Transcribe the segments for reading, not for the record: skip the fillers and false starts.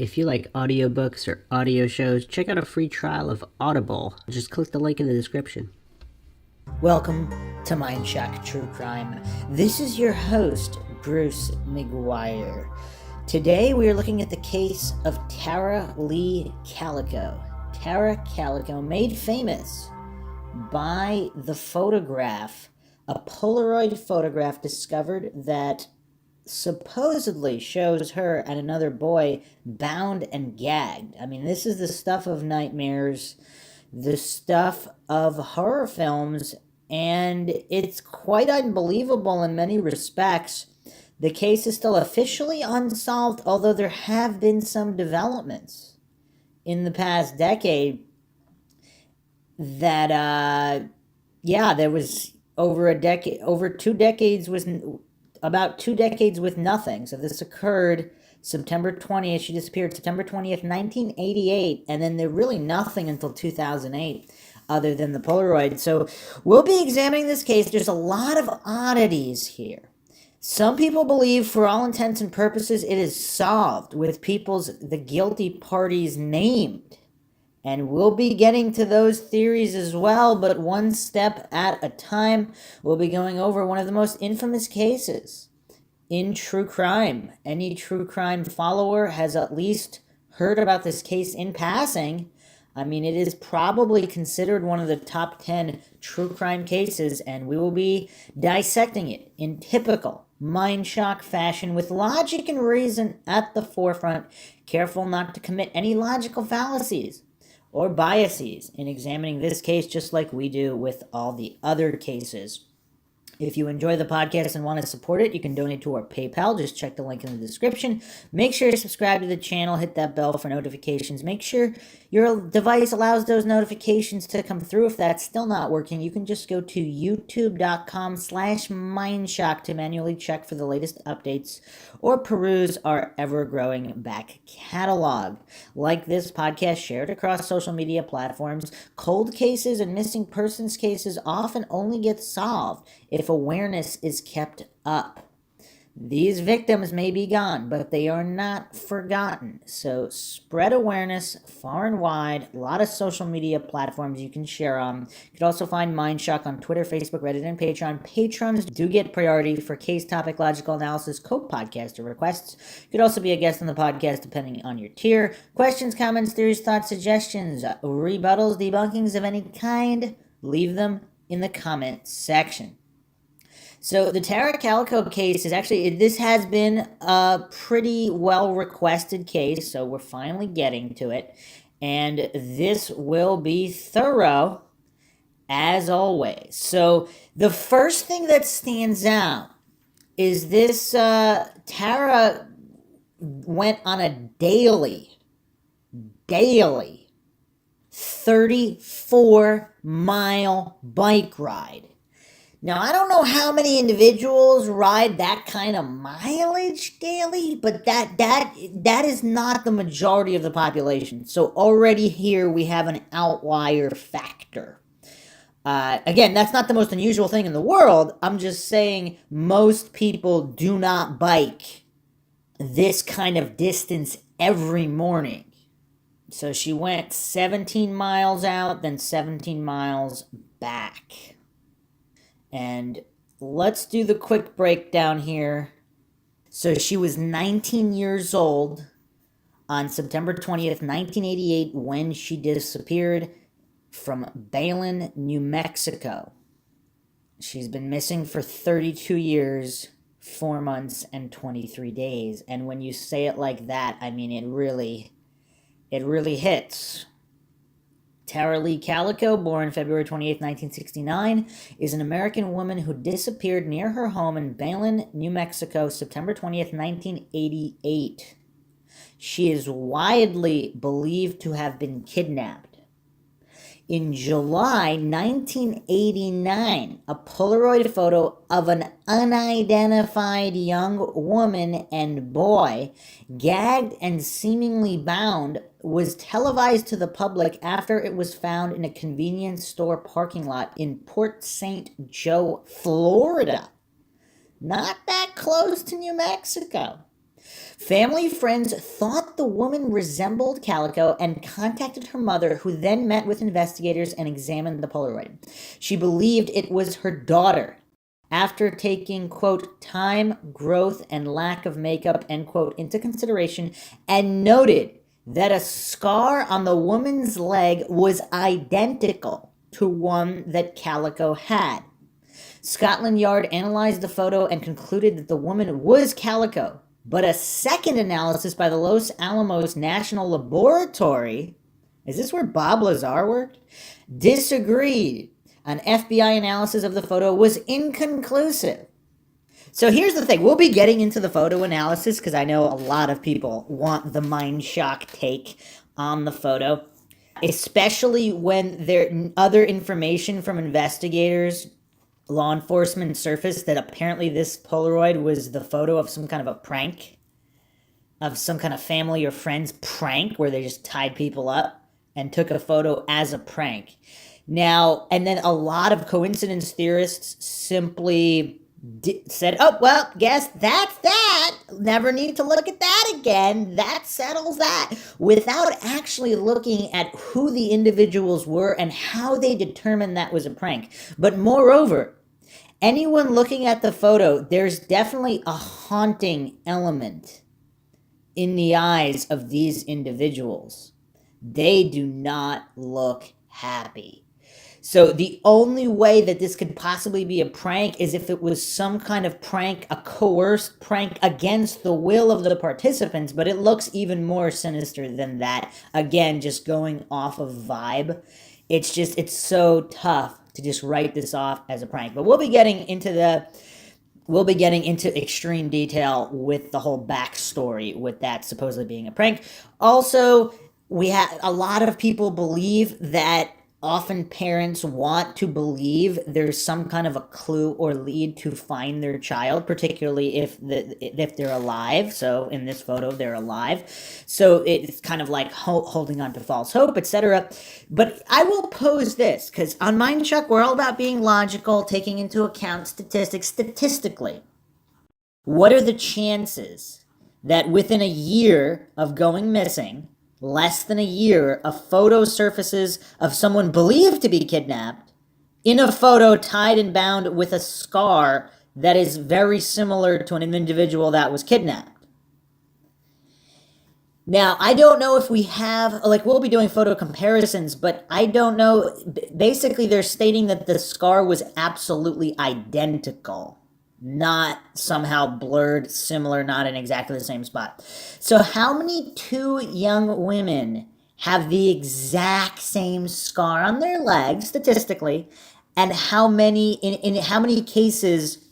If you like audiobooks or audio shows, check out a free trial of Audible. Just click the link in the description. Welcome to MINDSHOCK True Crime. This is your host, Bruce McGuire. Today we are looking at the case of Tara Lee Calico. Tara Calico, made famous by the photograph, a Polaroid photograph discovered that supposedly shows her and another boy bound and gagged. I mean, this is the stuff of nightmares, the stuff of horror films, and it's quite unbelievable in many respects. The case is still officially unsolved, although there have been some developments in the past decade that, there was about 2 decades with nothing. So this occurred September 20th. She disappeared September 20th, 1988, and then there really nothing until 2008 other than the Polaroid. So we'll be examining this case. There's a lot of oddities here. Some people believe, for all intents and purposes, it is solved with the guilty parties named. And we'll be getting to those theories as well, but one step at a time. We'll be going over one of the most infamous cases in true crime. Any true crime follower has at least heard about this case in passing. I mean, it is probably considered one of the top 10 true crime cases, and we will be dissecting it in typical MINDSHOCK fashion with logic and reason at the forefront, careful not to commit any logical fallacies or biases in examining this case, just like we do with all the other cases. If you enjoy the podcast and want to support it, you can donate to our PayPal. Just check the link in the description. Make sure to subscribe to the channel. Hit that bell for notifications. Make sure your device allows those notifications to come through. If that's still not working, you can just go to youtube.com/MINDSHOCK to manually check for the latest updates or peruse our ever-growing back catalog. Like this podcast, shared across social media platforms, cold cases and missing persons cases often only get solved if awareness is kept up. These victims may be gone, but they are not forgotten. So spread awareness far and wide. A lot of social media platforms you can share on. You can also find MINDSHOCK on Twitter, Facebook, Reddit, and Patreon. Patrons do get priority for case topic, logical analysis, co-podcast, or requests. You could also be a guest on the podcast depending on your tier. Questions, comments, theories, thoughts, suggestions, rebuttals, debunkings of any kind, leave them in the comment section. So the Tara Calico case this has been a pretty well-requested case, so we're finally getting to it. And this will be thorough, as always. So the first thing that stands out is this Tara went on a daily 34-mile bike ride. Now, I don't know how many individuals ride that kind of mileage daily, but that is not the majority of the population. So already here we have an outlier factor. Again, that's not the most unusual thing in the world. I'm just saying most people do not bike this kind of distance every morning. So she went 17 miles out, then 17 miles back. And let's do the quick breakdown here. So she was 19 years old on September 20th, 1988, when she disappeared from Belen, New Mexico. She's been missing for 32 years, 4 months, and 23 days. And when you say it like that, I mean, it really hits. Tara Lee Calico, born February 28, 1969, is an American woman who disappeared near her home in Belen, New Mexico, September 20th, 1988. She is widely believed to have been kidnapped. In July 1989, a Polaroid photo of an unidentified young woman and boy, gagged and seemingly bound, was televised to the public after it was found in a convenience store parking lot in Port St. Joe, Florida. Not that close to New Mexico. Family friends thought the woman resembled Calico and contacted her mother, who then met with investigators and examined the Polaroid. She believed it was her daughter. After taking, quote, time, growth, and lack of makeup, end quote, into consideration, and noted that a scar on the woman's leg was identical to one that Calico had. Scotland Yard analyzed the photo and concluded that the woman was Calico, but a second analysis by the Los Alamos National Laboratory, is this where Bob Lazar worked? Disagreed. An FBI analysis of the photo was inconclusive. So here's the thing. We'll be getting into the photo analysis because I know a lot of people want the MINDSHOCK take on the photo, especially when there other information from investigators, law enforcement surfaced that apparently this Polaroid was the photo of some kind of a prank, of some kind of family or friends prank where they just tied people up and took a photo as a prank. Now, and then a lot of coincidence theorists simply said, oh, well, guess that's that. Never need to look at that again. That settles that. Without actually looking at who the individuals were and how they determined that was a prank. But moreover, anyone looking at the photo, there's definitely a haunting element in the eyes of these individuals. They do not look happy. So the only way that this could possibly be a prank is if it was some kind of prank, a coerced prank against the will of the participants, but it looks even more sinister than that. Again, just going off of vibe. It's so tough to just write this off as a prank. But we'll be getting into extreme detail with the whole backstory with that supposedly being a prank. Also, we have a lot of people believe that often parents want to believe there's some kind of a clue or lead to find their child, particularly if they're alive. So in this photo, they're alive. So it's kind of like holding on to false hope, etc. But I will pose this, because on MINDSHOCK, we're all about being logical, taking into account statistics. Statistically, what are the chances that within a year of going missing, less than a year, a photo surfaces of someone believed to be kidnapped in a photo tied and bound with a scar that is very similar to an individual that was kidnapped? Now, I don't know if we have, we'll be doing photo comparisons, but I don't know. Basically, they're stating that the scar was absolutely identical, not somehow blurred, similar, not in exactly the same spot. So how many two young women have the exact same scar on their leg, statistically, and how many, in how many cases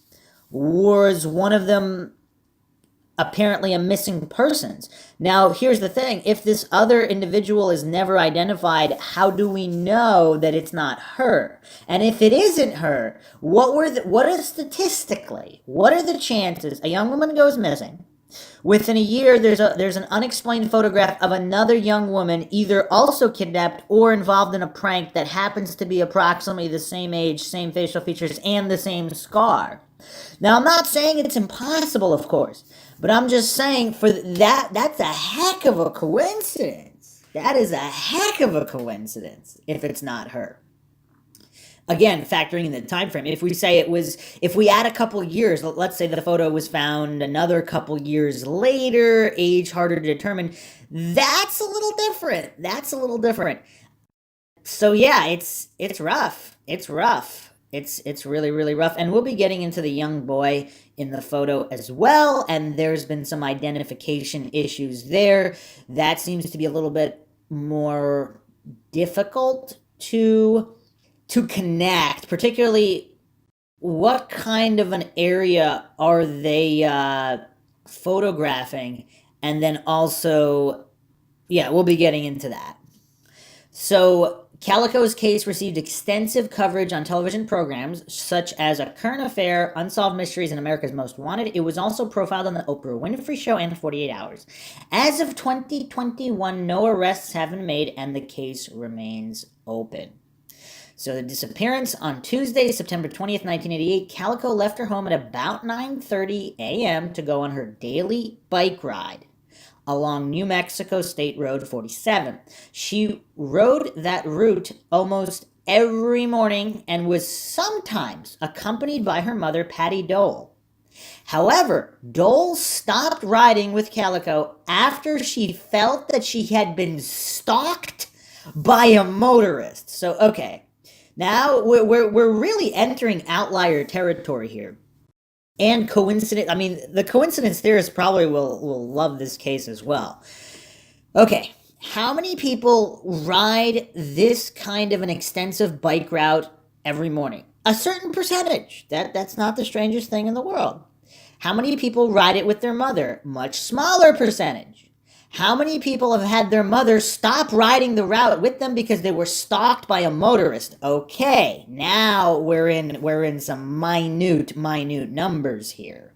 was one of them apparently a missing persons? Now, here's the thing. If this other individual is never identified, how do we know that it's not her? And if it isn't her, what are the chances a young woman goes missing? Within a year, there's an unexplained photograph of another young woman either also kidnapped or involved in a prank that happens to be approximately the same age, same facial features, and the same scar. Now, I'm not saying it's impossible, of course, but I'm just saying that's a heck of a coincidence. That is a heck of a coincidence if it's not her. Again, factoring in the time frame. If we add a couple years, let's say the photo was found another couple years later, age harder to determine, that's a little different. So yeah, it's rough. It's really, really rough. And we'll be getting into the young boy in the photo as well. And there's been some identification issues there. That seems to be a little bit more difficult to connect, particularly what kind of an area are they photographing? And then also, yeah, we'll be getting into that. So Calico's case received extensive coverage on television programs such as A Current Affair, Unsolved Mysteries, and America's Most Wanted. It was also profiled on the Oprah Winfrey Show and 48 Hours. As of 2021, no arrests have been made and the case remains open. So the disappearance on Tuesday, September 20th, 1988, Calico left her home at about 9:30 a.m. to go on her daily bike ride along New Mexico State Road 47. She rode that route almost every morning and was sometimes accompanied by her mother, Patty Dole. However, Dole stopped riding with Calico after she felt that she had been stalked by a motorist. So, okay, now we're really entering outlier territory here. And coincidence, I mean, the coincidence theorists probably will love this case as well. Okay, how many people ride this kind of an extensive bike route every morning? A certain percentage. That's not the strangest thing in the world. How many people ride it with their mother? Much smaller percentage. How many people have had their mother stop riding the route with them because they were stalked by a motorist? Okay, now we're in some minute numbers here.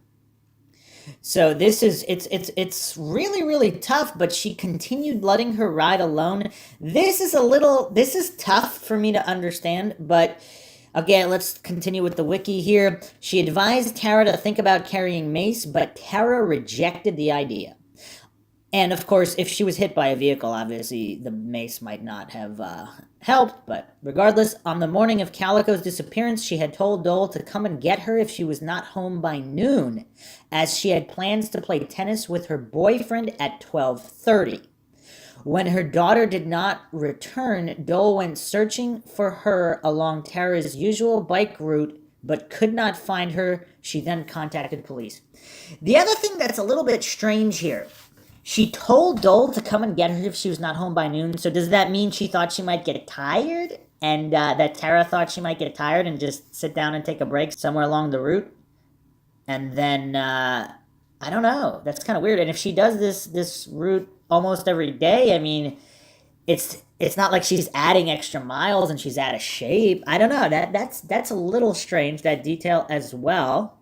So this is it's really tough, but she continued letting her ride alone. This is tough for me to understand, but again, let's continue with the wiki here. She advised Tara to think about carrying mace, but Tara rejected the idea. And of course, if she was hit by a vehicle, obviously the mace might not have helped. But regardless, on the morning of Calico's disappearance, she had told Dole to come and get her if she was not home by noon, as she had plans to play tennis with her boyfriend at 12:30. When her daughter did not return, Dole went searching for her along Tara's usual bike route, but could not find her. She then contacted police. The other thing that's a little bit strange here, she told Dole to come and get her if she was not home by noon. So does that mean she thought she might get tired? And that Tara thought she might get tired and just sit down and take a break somewhere along the route? And then, I don't know. That's kind of weird. And if she does this route almost every day, I mean, it's not like she's adding extra miles and she's out of shape. I don't know. That's a little strange, that detail as well.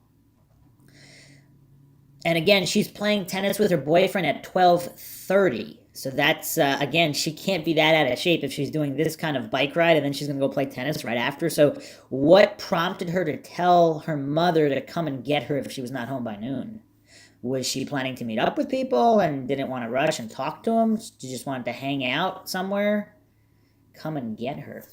And again, she's playing tennis with her boyfriend at 12:30. So that's, again, she can't be that out of shape if she's doing this kind of bike ride and then she's going to go play tennis right after. So what prompted her to tell her mother to come and get her if she was not home by noon? Was she planning to meet up with people and didn't want to rush and talk to them? She just wanted to hang out somewhere? Come and get her.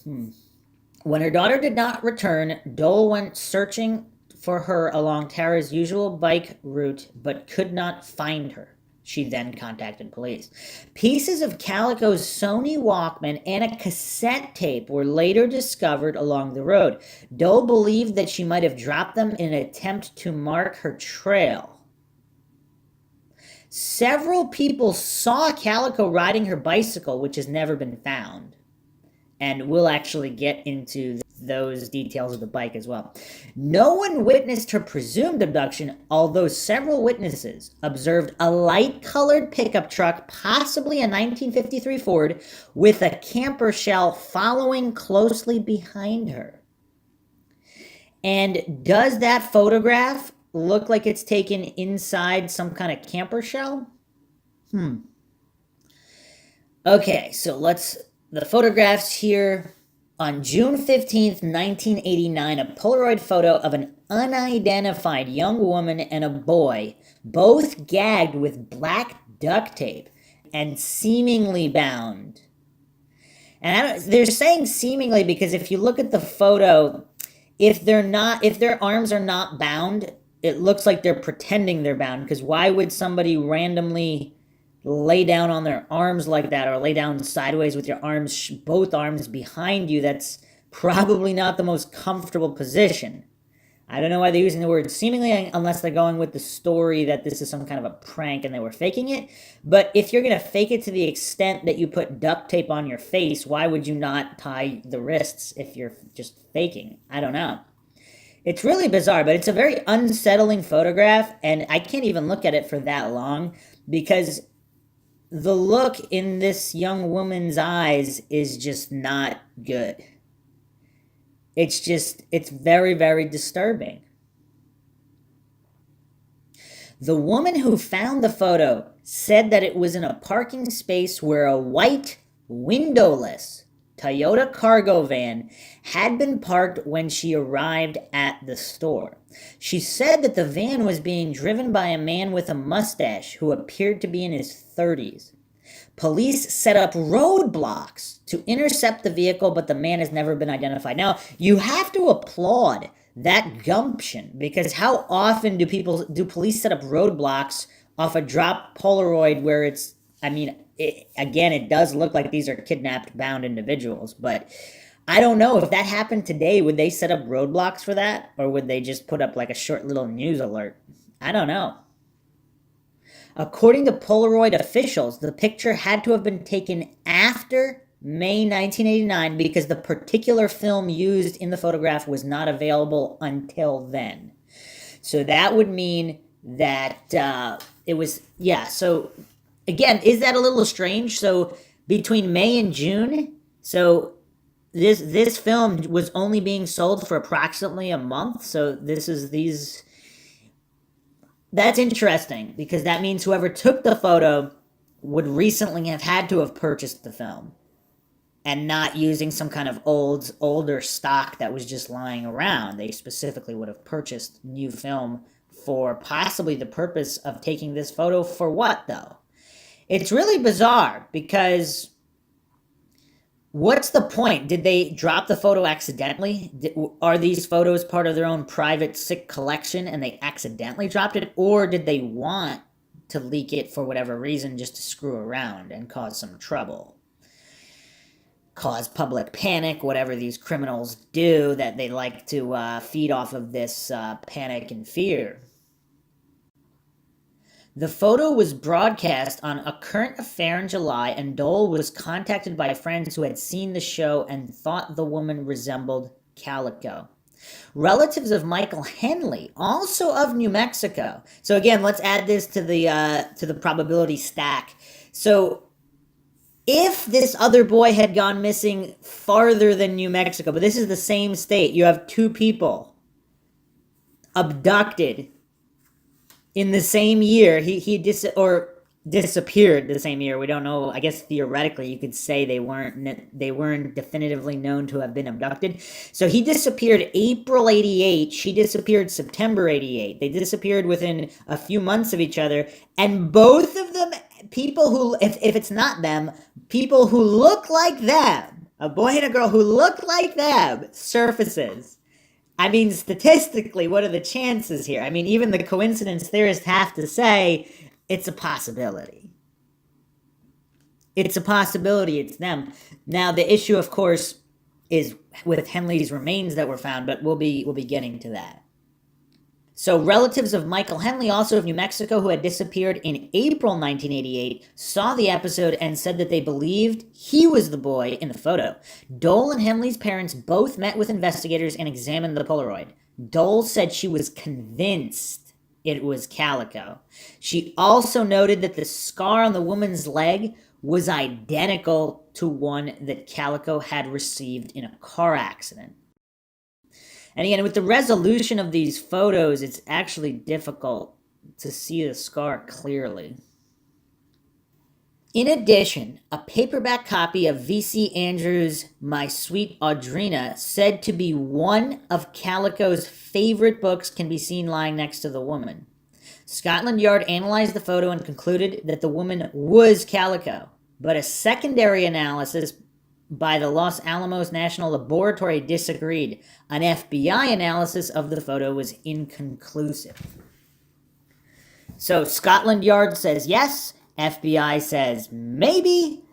When her daughter did not return, Dole went searching for her along Tara's usual bike route, but could not find her. She then contacted police. Pieces of Calico's Sony Walkman and a cassette tape were later discovered along the road. Dole believed that she might have dropped them in an attempt to mark her trail. Several people saw Calico riding her bicycle, which has never been found. And we'll actually get into those details of the bike as well. No one witnessed her presumed abduction, although several witnesses observed a light-colored pickup truck, possibly a 1953 Ford, with a camper shell following closely behind her. And does that photograph look like it's taken inside some kind of camper shell? Okay, so the photographs here. On June 15th, 1989, a Polaroid photo of an unidentified young woman and a boy, both gagged with black duct tape and seemingly bound. And they're saying seemingly because if you look at the photo, if their arms are not bound, it looks like they're pretending they're bound, because why would somebody randomly lay down on their arms like that, or lay down sideways with your arms, both arms behind you? That's probably not the most comfortable position. I don't know why they're using the word seemingly, unless they're going with the story that this is some kind of a prank and they were faking it. But if you're going to fake it to the extent that you put duct tape on your face, why would you not tie the wrists if you're just faking? I don't know. It's really bizarre, but it's a very unsettling photograph, and I can't even look at it for that long, because the look in this young woman's eyes is just not good. It's very, very disturbing. The woman who found the photo said that it was in a parking space where a white, windowless Toyota cargo van had been parked when she arrived at the store. She said that the van was being driven by a man with a mustache who appeared to be in his 30s. Police set up roadblocks to intercept the vehicle, but the man has never been identified. Now, you have to applaud that gumption, because how often do police set up roadblocks off a dropped Polaroid where it's, it does look like these are kidnapped, bound individuals, but I don't know if that happened today. Would they set up roadblocks for that, or would they just put up like a short little news alert? I don't know. According to Polaroid officials, the picture had to have been taken after May 1989 because the particular film used in the photograph was not available until then. So that would mean that it was, so again, is that a little strange? So between May and June, so this film was only being sold for approximately a month. So that's interesting, because that means whoever took the photo would recently have had to have purchased the film and not using some kind of older stock that was just lying around. They specifically would have purchased new film for possibly the purpose of taking this photo. For what, though? It's really bizarre, because what's the point? Did they drop the photo accidentally? Are these photos part of their own private sick collection and they accidentally dropped it? Or did they want to leak it for whatever reason, just to screw around and cause some trouble? Cause public panic, whatever these criminals do, that they like to feed off of this panic and fear. The photo was broadcast on A Current Affair in July, and Dole was contacted by friends who had seen the show and thought the woman resembled Calico. Relatives of Michael Henley, also of New Mexico. So again, let's add this to the probability stack. So if this other boy had gone missing farther than New Mexico, but this is the same state, you have two people abducted in the same year. He disappeared the same year. We don't know. I guess theoretically you could say they weren't definitively known to have been abducted. So he disappeared April 88. She disappeared September 88. They disappeared within a few months of each other, and both of them, people who, if it's not them, people who look like them, a boy and a girl who look like them, surfaces. Statistically, what are the chances here? Even the coincidence theorists have to say it's a possibility. It's a possibility it's them. Now, the issue, of course, is with Henley's remains that were found, but we'll be getting to that. So relatives of Michael Henley, also of New Mexico, who had disappeared in April 1988, saw the episode and said that they believed he was the boy in the photo. Dole and Henley's parents both met with investigators and examined the Polaroid. Dole said she was convinced it was Calico. She also noted that the scar on the woman's leg was identical to one that Calico had received in a car accident. And again, with the resolution of these photos, it's actually difficult to see the scar clearly. In addition, a paperback copy of V.C. Andrews' My Sweet Audrina, said to be one of Calico's favorite books, can be seen lying next to the woman. Scotland Yard analyzed the photo and concluded that the woman was Calico, but a secondary analysis by the Los Alamos National Laboratory disagreed. An FBI analysis of the photo was inconclusive. So Scotland Yard says yes, FBI says maybe,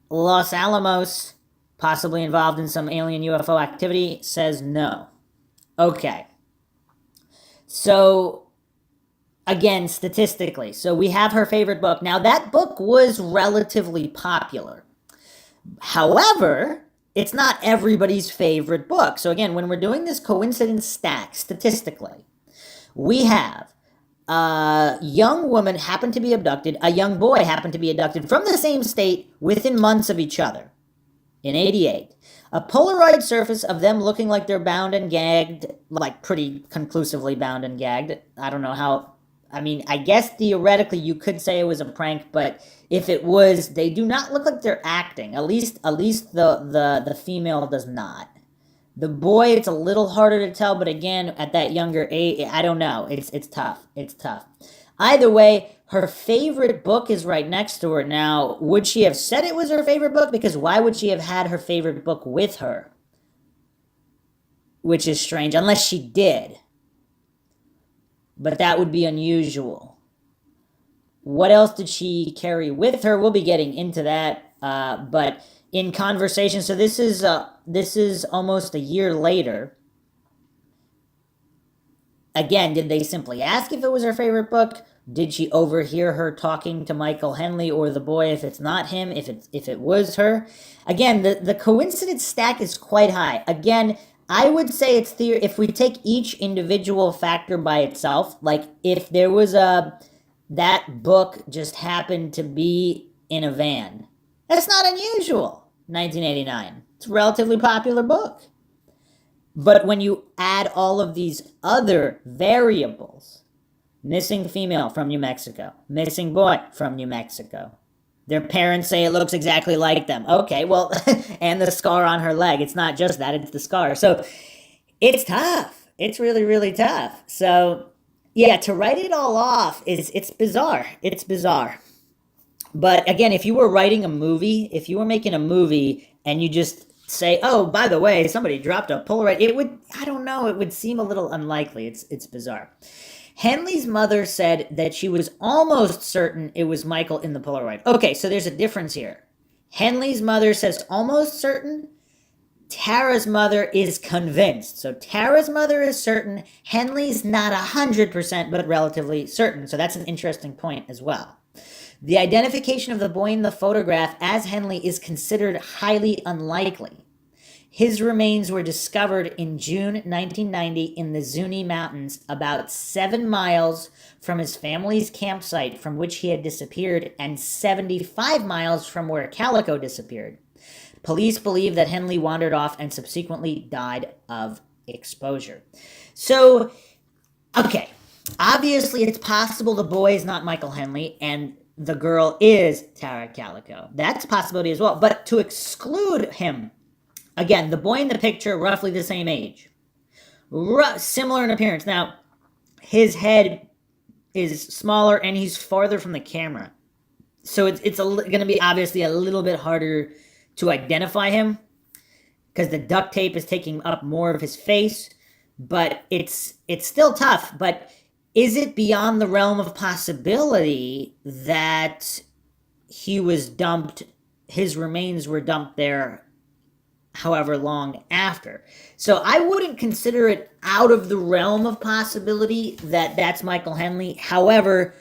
Los Alamos, possibly involved in some alien UFO activity, says no. Okay. So, again, statistically, so we have her favorite book. Now, that book was relatively popular. However, it's not everybody's favorite book. So again, when we're doing this coincidence stack, statistically, we have a young woman happened to be abducted, a young boy happened to be abducted from the same state within months of each other in 88. A Polaroid surface of them looking like they're bound and gagged, like pretty conclusively bound and gagged. I don't know how, I guess theoretically you could say it was a prank, but If it was, they do not look like they're acting. At least the female does not. The boy, it's a little harder to tell, but again, at that younger age, I don't know. It's tough. It's tough. Either way, her favorite book is right next to her. Now, would she have said it was her favorite book? Because why would she have had her favorite book with her? Which is strange, unless she did. But that would be unusual. What else did she carry with her? We'll be getting into that. But in conversation, so this is almost a year later. Again, did they simply ask if it was her favorite book? Did she overhear her talking to Michael Henley or the boy if it's not him, if it was her? Again, the coincidence stack is quite high. Again, I would say it's if we take each individual factor by itself, like if there was that book just happened to be in a van. That's not unusual. 1989. It's a relatively popular book. But when you add all of these other variables, missing female from New Mexico, missing boy from New Mexico, their parents say it looks exactly like them. Okay, well, and the scar on her leg. It's not just that, it's the scar. So it's tough. It's really, really tough. So yeah, to write it all off it's bizarre. It's bizarre. But again, if you were writing a movie, if you were making a movie and you just say, oh, by the way, somebody dropped a Polaroid, it would, I don't know, it would seem a little unlikely. It's bizarre. Henley's mother said that she was almost certain it was Michael in the Polaroid. Okay, so there's a difference here. Henley's mother says almost certain. Tara's mother is convinced. So Tara's mother is certain. Henley's not 100%, but relatively certain. So that's an interesting point as well. The identification of the boy in the photograph as Henley is considered highly unlikely. His remains were discovered in June 1990 in the Zuni Mountains, about 7 miles from his family's campsite from which he had disappeared and 75 miles from where Calico disappeared. Police believe that Henley wandered off and subsequently died of exposure. So, okay, obviously it's possible the boy is not Michael Henley and the girl is Tara Calico. That's a possibility as well. But to exclude him, again, the boy in the picture, roughly the same age. Similar in appearance. Now, his head is smaller and he's farther from the camera. So it's going to be obviously a little bit harder to identify him because the duct tape is taking up more of his face. But it's still tough. But is it beyond the realm of possibility that he was dumped, his remains were dumped there however long after? So I wouldn't consider it out of the realm of possibility that that's Michael Henley. However,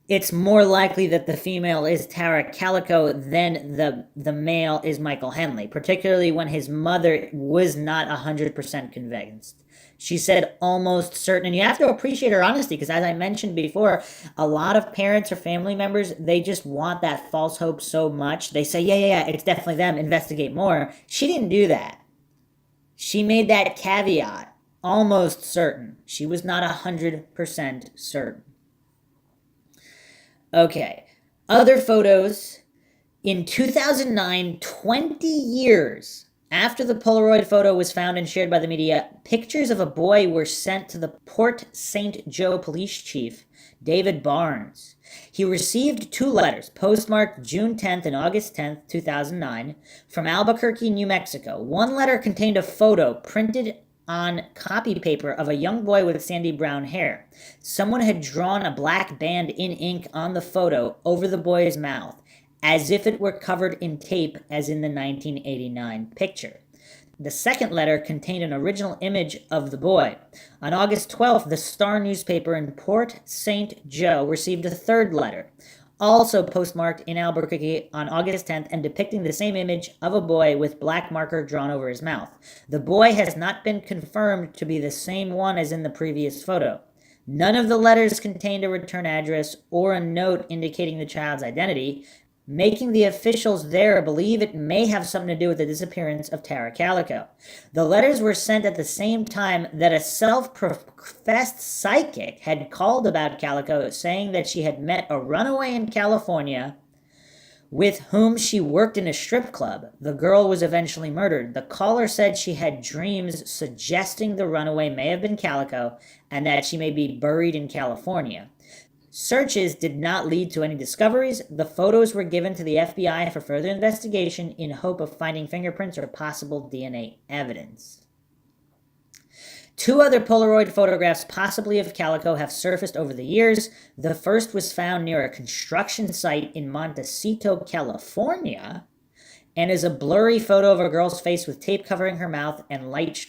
it's more likely that the female is Tara Calico than the male is Michael Henley, particularly when his mother was not 100% convinced. She said almost certain, and you have to appreciate her honesty because as I mentioned before, a lot of parents or family members, they just want that false hope so much. They say, yeah, it's definitely them, investigate more. She didn't do that. She made that caveat, almost certain. She was not 100% certain. Okay, other photos. In 2009, 20 years after the Polaroid photo was found and shared by the media, pictures of a boy were sent to the Port St. Joe police chief, David Barnes. He received 2 letters, postmarked June 10th and August 10th, 2009, from Albuquerque, New Mexico. One letter contained a photo printed on copy paper of a young boy with sandy brown hair. Someone had drawn a black band in ink on the photo over the boy's mouth, as if it were covered in tape as in the 1989 picture. The second letter contained an original image of the boy. On August 12th, the Star newspaper in Port St. Joe received a third letter, also postmarked in Albuquerque on August 10th and depicting the same image of a boy with black marker drawn over his mouth. The boy has not been confirmed to be the same one as in the previous photo. None of the letters contained a return address or a note indicating the child's identity, making the officials there believe it may have something to do with the disappearance of Tara Calico. The letters were sent at the same time that a self-professed psychic had called about Calico, saying that she had met a runaway in California with whom she worked in a strip club. The girl was eventually murdered. The caller said she had dreams suggesting the runaway may have been Calico and that she may be buried in California. Searches did not lead to any discoveries. The photos were given to the FBI for further investigation in hope of finding fingerprints or possible DNA evidence. 2 other Polaroid photographs, possibly of Calico, have surfaced over the years. The first was found near a construction site in Montecito, California, and is a blurry photo of a girl's face with tape covering her mouth and light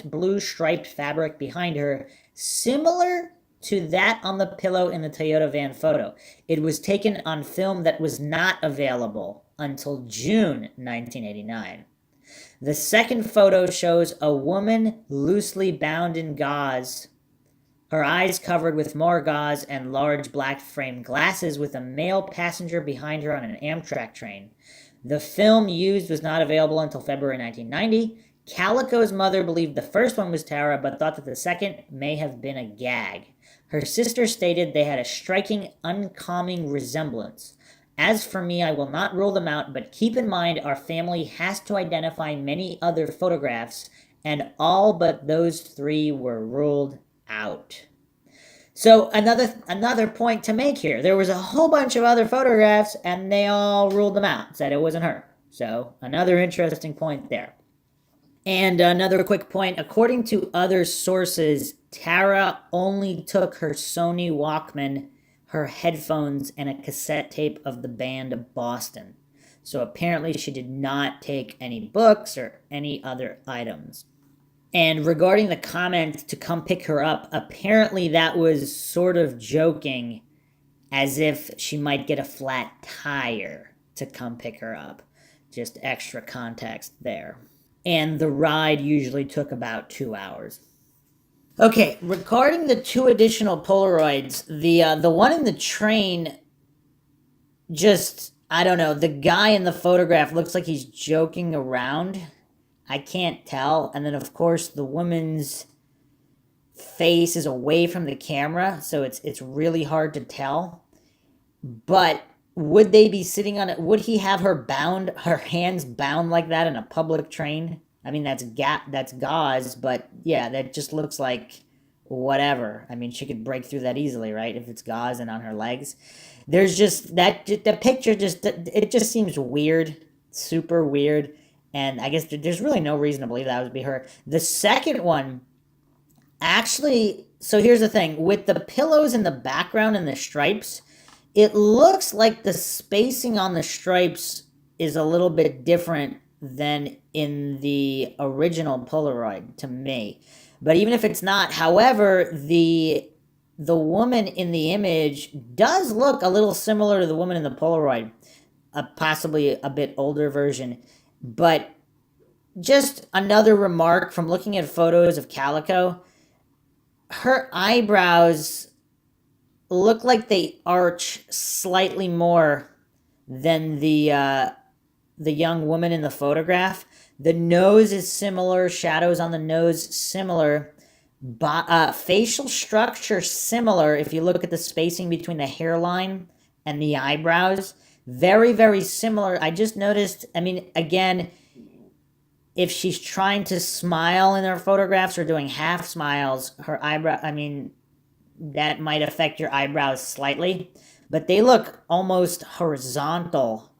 blue striped fabric behind her, similar to that on the pillow in the Toyota van photo. It was taken on film that was not available until June 1989. The second photo shows a woman loosely bound in gauze, her eyes covered with more gauze and large black framed glasses, with a male passenger behind her on an Amtrak train. The film used was not available until February 1990. Calico's mother believed the first one was Tara, but thought that the second may have been a gag. Her sister stated they had a striking, uncalming resemblance. As for me, I will not rule them out, but keep in mind our family has to identify many other photographs, and all but those 3 were ruled out. So another point to make here. There was a whole bunch of other photographs, and they all ruled them out, said it wasn't her. So another interesting point there. And another quick point, according to other sources, Tara only took her Sony Walkman, her headphones, and a cassette tape of the band Boston. So apparently she did not take any books or any other items. And regarding the comment to come pick her up, apparently that was sort of joking, as if she might get a flat tire to come pick her up. Just extra context there. And the ride usually took about 2 hours. Okay, regarding the 2 additional Polaroids, the one in the train, just, I don't know, the guy in the photograph looks like he's joking around. I can't tell. And then, of course, the woman's face is away from the camera, so it's really hard to tell. But would they be sitting on it? Would he have her hands bound like that in a public train? I mean, that's gauze, but yeah, that just looks like whatever. I mean, she could break through that easily, right? If it's gauze and on her legs. There's just the picture it just seems weird, super weird. And I guess there's really no reason to believe that would be her. The second one, actually, so here's the thing. With the pillows in the background and the stripes, it looks like the spacing on the stripes is a little bit different than in the original Polaroid to me. But even if it's not, however, the woman in the image does look a little similar to the woman in the Polaroid, possibly a bit older version. But just another remark from looking at photos of Calico, her eyebrows look like they arch slightly more than the young woman in the photograph. The nose is similar, shadows on the nose similar, facial structure similar. If you look at the spacing between the hairline and the eyebrows, very, very similar. I just noticed, I mean, again, if she's trying to smile in her photographs or doing half smiles, her eyebrow, I mean, that might affect your eyebrows slightly, but they look almost horizontal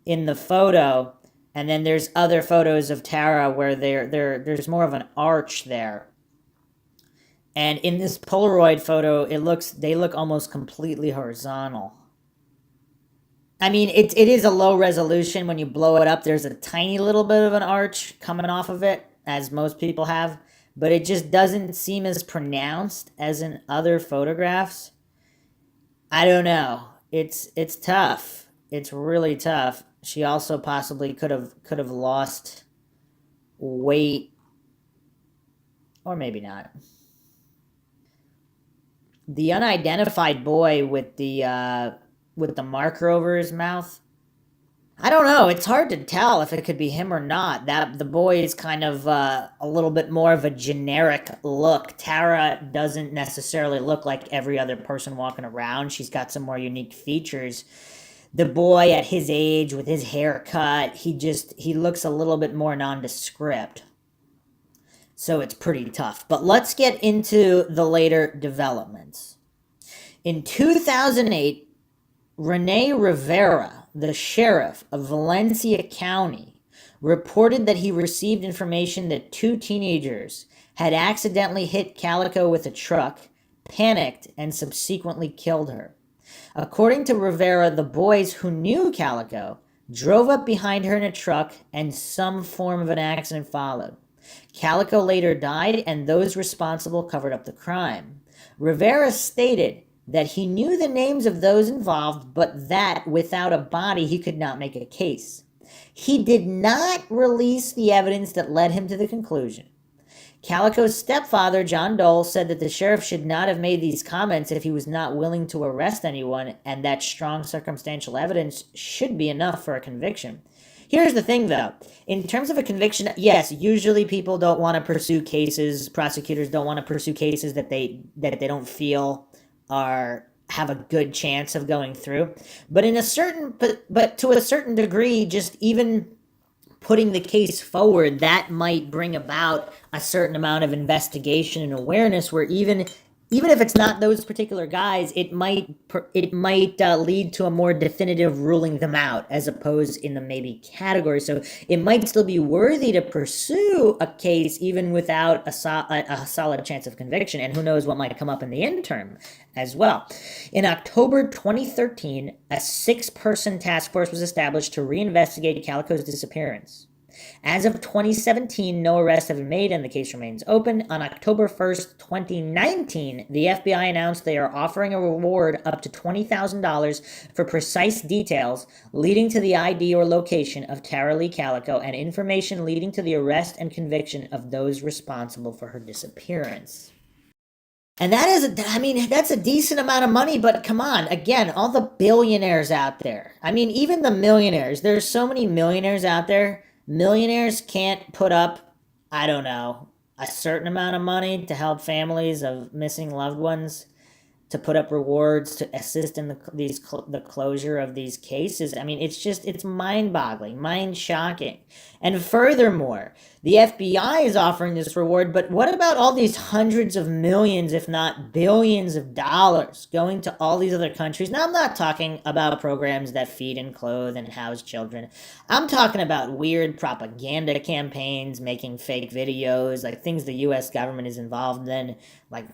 in the photo. And then there's other photos of Tara where there's more of an arch there. And in this Polaroid photo, they look almost completely horizontal. I mean, it is a low resolution. When you blow it up, there's a tiny little bit of an arch coming off of it, as most people have. But it just doesn't seem as pronounced as in other photographs. I don't know. It's tough. It's really tough. She also possibly could have lost weight, or maybe not. The unidentified boy with the marker over his mouth, I don't know. It's hard to tell if it could be him or not. That the boy is kind of a little bit more of a generic look. Tara doesn't necessarily look like every other person walking around. She's got some more unique features. the boy at his age with his haircut, he looks a little bit more nondescript. So it's pretty tough. But let's get into the later developments. In 2008, Rene Rivera, the sheriff of Valencia County, reported that he received information that 2 teenagers had accidentally hit Calico with a truck, panicked, and subsequently killed her. According to Rivera, the boys who knew Calico drove up behind her in a truck and some form of an accident followed. Calico later died, and those responsible covered up the crime. Rivera stated that he knew the names of those involved, but that without a body he could not make a case. He did not release the evidence that led him to the conclusion. Calico's stepfather, John Dole, said that the sheriff should not have made these comments if he was not willing to arrest anyone, and that strong circumstantial evidence should be enough for a conviction. Here's the thing, though. In terms of a conviction, yes, usually people don't want to pursue cases, prosecutors don't want to pursue cases that they don't feel have a good chance of going through. But but to a certain degree, just even putting the case forward, that might bring about a certain amount of investigation and awareness where even if it's not those particular guys, it might lead to a more definitive ruling them out as opposed in the maybe category. So it might still be worthy to pursue a case even without a solid chance of conviction, and who knows what might come up in the interim as well. In October 2013, a 6-person task force was established to reinvestigate Calico's disappearance. As of 2017, no arrests have been made and the case remains open. On October 1st, 2019, the FBI announced they are offering a reward up to $20,000 for precise details leading to the ID or location of Tara Calico and information leading to the arrest and conviction of those responsible for her disappearance. And that's a decent amount of money, but come on, again, all the billionaires out there. I mean, even the millionaires. There's so many millionaires out there. Millionaires can't put up, I don't know, a certain amount of money to help families of missing loved ones, to put up rewards to assist in the closure of these cases. I mean, it's mind-boggling, mind-shocking. And furthermore, the FBI is offering this reward, but what about all these hundreds of millions, if not billions of dollars going to all these other countries? Now, I'm not talking about programs that feed and clothe and house children. I'm talking about weird propaganda campaigns, making fake videos, like things the U.S. government is involved in, like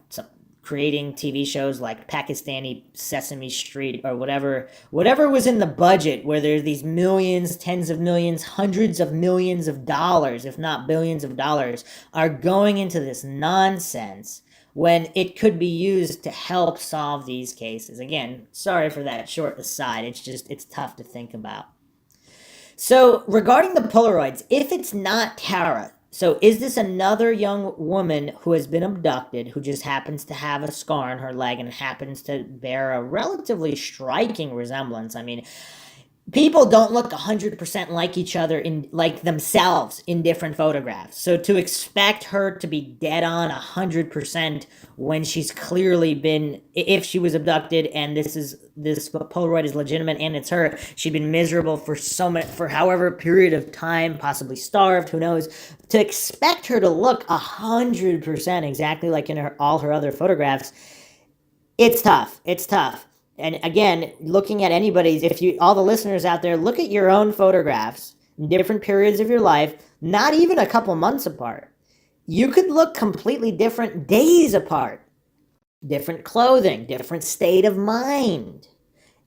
creating TV shows like Pakistani Sesame Street or whatever was in the budget, where there's these millions, tens of millions, hundreds of millions of dollars, if not billions of dollars, are going into this nonsense when it could be used to help solve these cases. Again, sorry for that short aside. It's tough to think about. So regarding the Polaroids, if it's not Tara, so is this another young woman who has been abducted, who just happens to have a scar on her leg and happens to bear a relatively striking resemblance? I mean, people don't look 100% like each other, like themselves in different photographs. So to expect her to be dead on 100% when she's clearly been, if she was abducted and this Polaroid is legitimate and it's her, she'd been miserable for however period of time, possibly starved, who knows. To expect her to look 100% exactly like in all her other photographs, it's tough. It's tough. And again, looking at anybody's, all the listeners out there, look at your own photographs in different periods of your life, not even a couple months apart. You could look completely different days apart. Different clothing, different state of mind.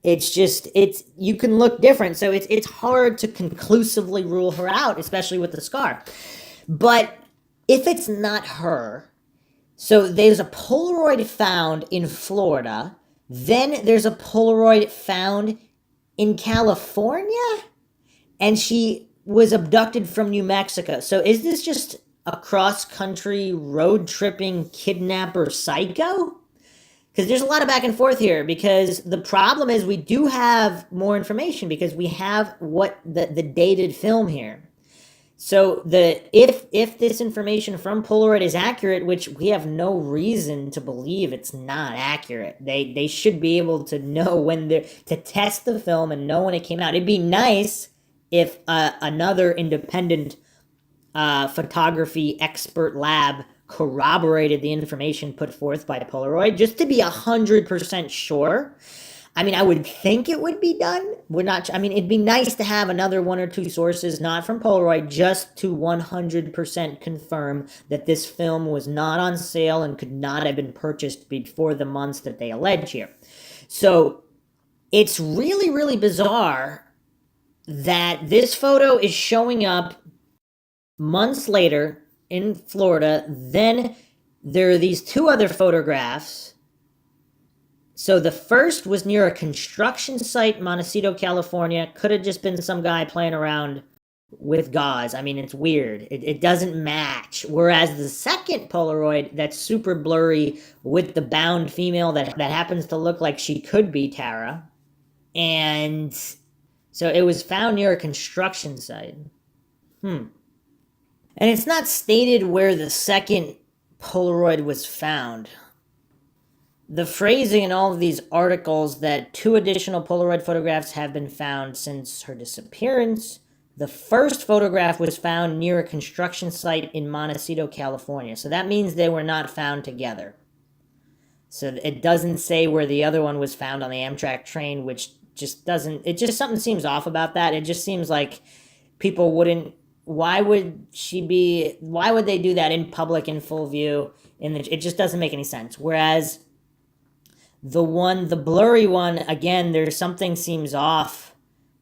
You can look different. So it's hard to conclusively rule her out, especially with the scar. But if it's not her, so there's a Polaroid found in Florida. Then there's a Polaroid found in California, and she was abducted from New Mexico. So is this just a cross-country road-tripping kidnapper psycho? Because there's a lot of back and forth here, because the problem is we do have more information because we have the dated film here. So if this information from Polaroid is accurate, which we have no reason to believe it's not accurate, they should be able to know when they're to test the film and know when it came out. It'd be nice if another independent photography expert lab corroborated the information put forth by Polaroid, just to be 100% sure. I mean, I would think it would be done. We're not. I mean, it'd be nice to have another one or two sources, not from Polaroid, just to 100% confirm that this film was not on sale and could not have been purchased before the months that they allege here. So it's really, really bizarre that this photo is showing up months later in Florida. Then there are these two other photographs. So the first was near a construction site, Montecito, California. Could have just been some guy playing around with gauze. I mean, it's weird. It doesn't match. Whereas the second Polaroid, that's super blurry with the bound female that happens to look like she could be Tara. And so it was found near a construction site. And it's not stated where the second Polaroid was found. The phrasing in all of these articles that 2 additional Polaroid photographs have been found since her disappearance. The first photograph was found near a construction site in Montecito, California. So that means they were not found together. So it doesn't say where the other one was found on the Amtrak train, which just doesn't, it just, something seems off about that. It just seems like people wouldn't, why would they do that in public, in full view? It just doesn't make any sense. Whereas the blurry one, again, there's something seems off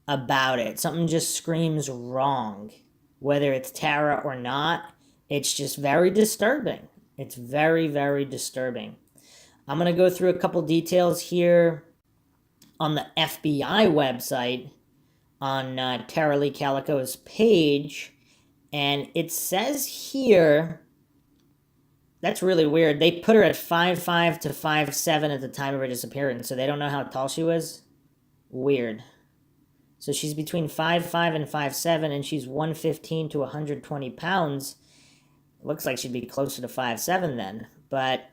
about it. Something just screams wrong. Whether it's Tara or not, it's just very disturbing. It's very, very disturbing. I'm going to go through a couple details here on the FBI website on Tara Calico's page. And it says here, that's really weird. They put her at 5'5" to 5'7" at the time of her disappearance, so they don't know how tall she was. Weird. So she's between 5'5" and 5'7", and she's 115 to 120 pounds. Looks like she'd be closer to 5'7" then. But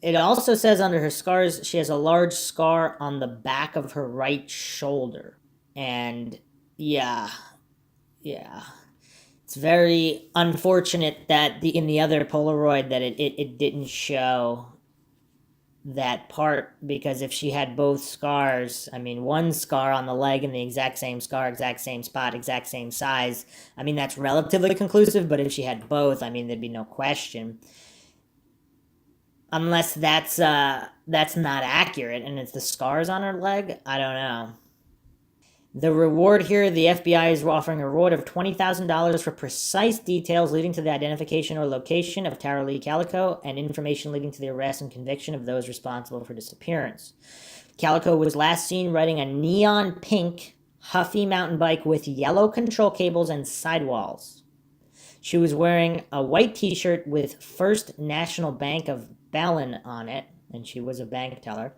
it also says under her scars, she has a large scar on the back of her right shoulder. And yeah. It's very unfortunate that in the other Polaroid that it didn't show that part, because if she had both scars, I mean, one scar on the leg and the exact same scar, exact same spot, exact same size, I mean, that's relatively conclusive. But if she had both, I mean, there'd be no question. Unless that's not accurate and it's the scars on her leg, I don't know. The reward here, the FBI is offering a reward of $20,000 for precise details leading to the identification or location of Tara Calico and information leading to the arrest and conviction of those responsible for disappearance. Calico was last seen riding a neon pink Huffy mountain bike with yellow control cables and sidewalls. She was wearing a white t-shirt with First National Bank of Belen on it, and she was a bank teller.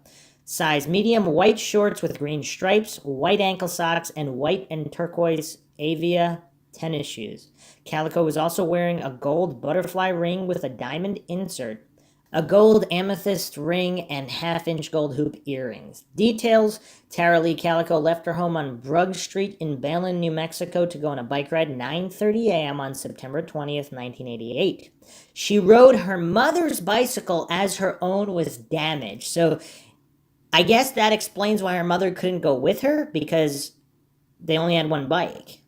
Size medium, white shorts with green stripes, white ankle socks, and white and turquoise Avia tennis shoes. Calico was also wearing a gold butterfly ring with a diamond insert, a gold amethyst ring, and half-inch gold hoop earrings. Details: Tara Calico left her home on Brugg Street in Belen, New Mexico to go on a bike ride 9:30 a.m. on September 20th, 1988. She rode her mother's bicycle as her own was damaged. So I guess that explains why her mother couldn't go with her, because they only had one bike.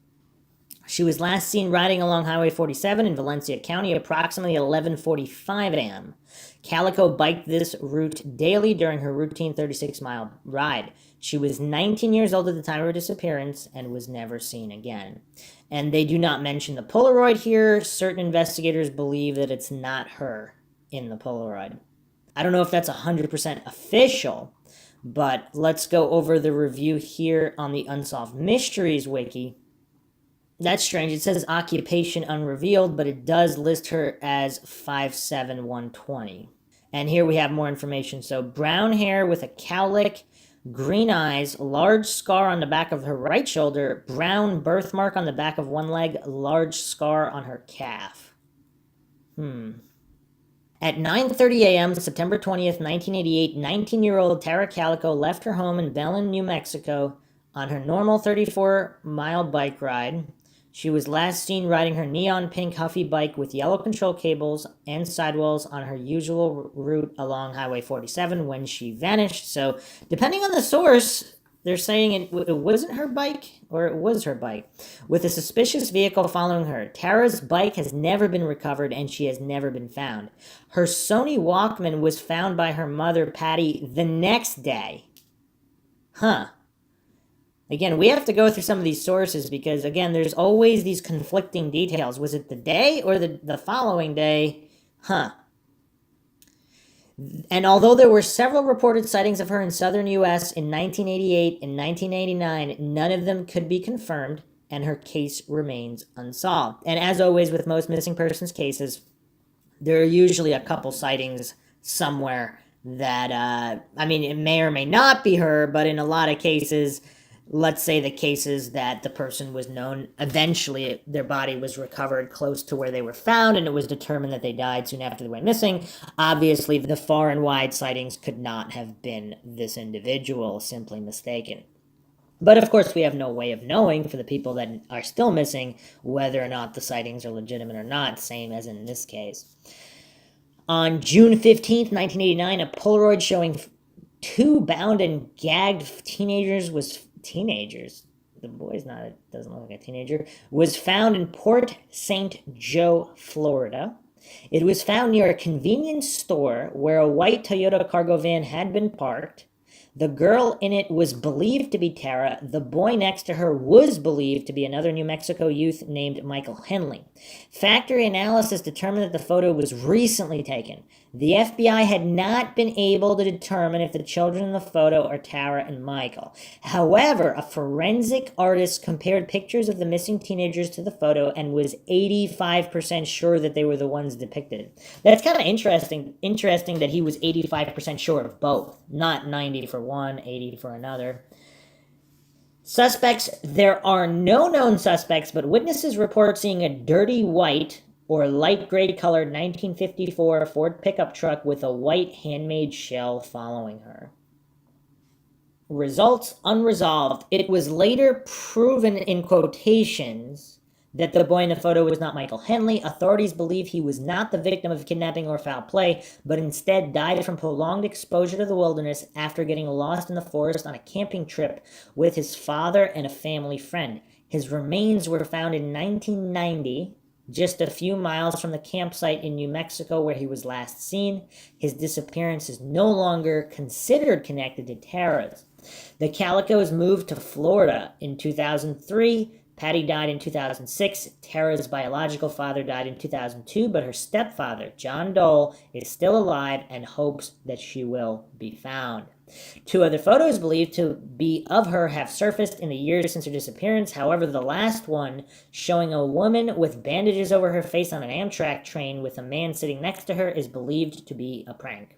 She was last seen riding along Highway 47 in Valencia County approximately 11:45 a.m. Calico biked this route daily during her routine 36-mile ride. She was 19 years old at the time of her disappearance and was never seen again. And they do not mention the Polaroid here. Certain investigators believe that it's not her in the Polaroid. I don't know if that's 100% official, but let's go over the review here on the Unsolved Mysteries wiki. That's strange. It says occupation unrevealed, but it does list her as 5'7", 120. And here we have more information. So brown hair with a cowlick, green eyes, large scar on the back of her right shoulder, brown birthmark on the back of one leg, large scar on her calf. At 9:30 a.m., September 20th, 1988, 19-year-old Tara Calico left her home in Belen, New Mexico on her normal 34-mile bike ride. She was last seen riding her neon pink Huffy bike with yellow control cables and sidewalls on her usual route along Highway 47 when she vanished. So, depending on the source, they're saying it wasn't her bike or it was her bike. With a suspicious vehicle following her, Tara's bike has never been recovered and she has never been found. Her Sony Walkman was found by her mother, Patty, the next day. Again, we have to go through some of these sources because, again, there's always these conflicting details. Was it the day or the following day? And although there were several reported sightings of her in southern U.S. in 1988 and 1989, none of them could be confirmed, and her case remains unsolved. And as always with most missing persons cases, there are usually a couple sightings somewhere that, it may or may not be her, but in a lot of cases, let's say the cases that the person was known, eventually their body was recovered close to where they were found and it was determined that they died soon after they went missing. Obviously, the far and wide sightings could not have been this individual, simply mistaken. But of course, we have no way of knowing for the people that are still missing whether or not the sightings are legitimate or not, same as in this case. On June 15th, 1989, a Polaroid showing two bound and gagged teenagers, the boy's doesn't look like a teenager, was found in Port St. Joe, Florida. It was found near a convenience store where a white Toyota cargo van had been parked. The girl in it was believed to be Tara. The boy next to her was believed to be another New Mexico youth named Michael Henley. Factory analysis determined that the photo was recently taken. The FBI had not been able to determine if the children in the photo are Tara and Michael. However, a forensic artist compared pictures of the missing teenagers to the photo and was 85% sure that they were the ones depicted. That's kind of interesting that he was 85% sure of both, not 90 for one, 80 for another. Suspects: there are no known suspects, but witnesses report seeing a dirty white or light gray colored 1954 Ford pickup truck with a white handmade shell following her. Results unresolved. It was later proven, in quotations, that the boy in the photo was not Michael Henley. Authorities believe he was not the victim of kidnapping or foul play, but instead died from prolonged exposure to the wilderness after getting lost in the forest on a camping trip with his father and a family friend. His remains were found in 1990, just a few miles from the campsite in New Mexico where he was last seen. His disappearance is no longer considered connected to Tara's. The Calicos moved to Florida in 2003. Patty died in 2006. Tara's biological father died in 2002, but her stepfather, John Dole, is still alive and hopes that she will be found. Two other photos believed to be of her have surfaced in the years since her disappearance. However, the last one, showing a woman with bandages over her face on an Amtrak train with a man sitting next to her, is believed to be a prank.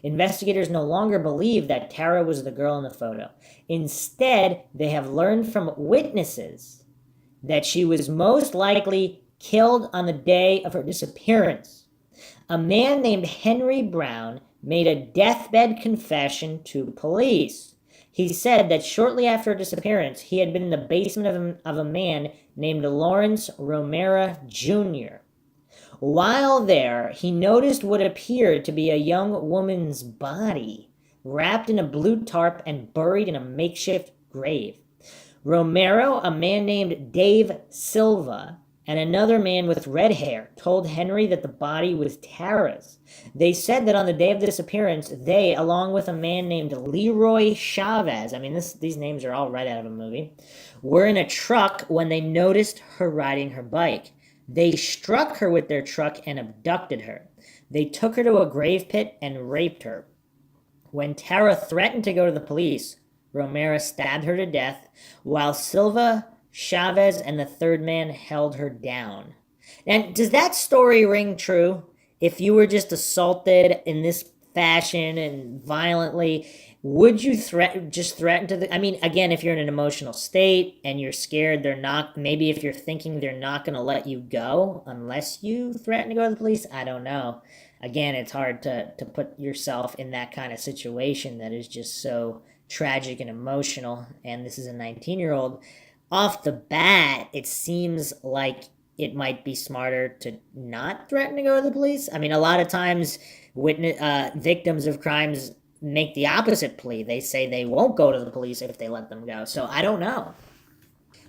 Investigators no longer believe that Tara was the girl in the photo. Instead, they have learned from witnesses that she was most likely killed on the day of her disappearance. A man named Henry Brown made a deathbed confession to police. He said that shortly after her disappearance, he had been in the basement of a man named Lawrence Romero Jr. While there, he noticed what appeared to be a young woman's body, wrapped in a blue tarp and buried in a makeshift grave. Romero, a man named Dave Silva, and another man with red hair told Henry that the body was Tara's. They said that on the day of the disappearance, they, along with a man named Leroy Chavez, these names are all right out of a movie, were in a truck when they noticed her riding her bike. They struck her with their truck and abducted her. They took her to a grave pit and raped her. When Tara threatened to go to the police, Romero stabbed her to death, while Silva, Chavez, and the third man held her down. And does that story ring true? If you were just assaulted in this fashion and violently, would you threaten to I mean, again, if you're in an emotional state and you're scared, maybe if you're thinking they're not going to let you go unless you threaten to go to the police, I don't know. Again, it's hard to put yourself in that kind of situation that is just so tragic and emotional. And this is a 19-year-old. Off the bat, it seems like it might be smarter to not threaten to go to the police. I mean, a lot of times, victims of crimes make the opposite plea. They say they won't go to the police if they let them go. So I don't know.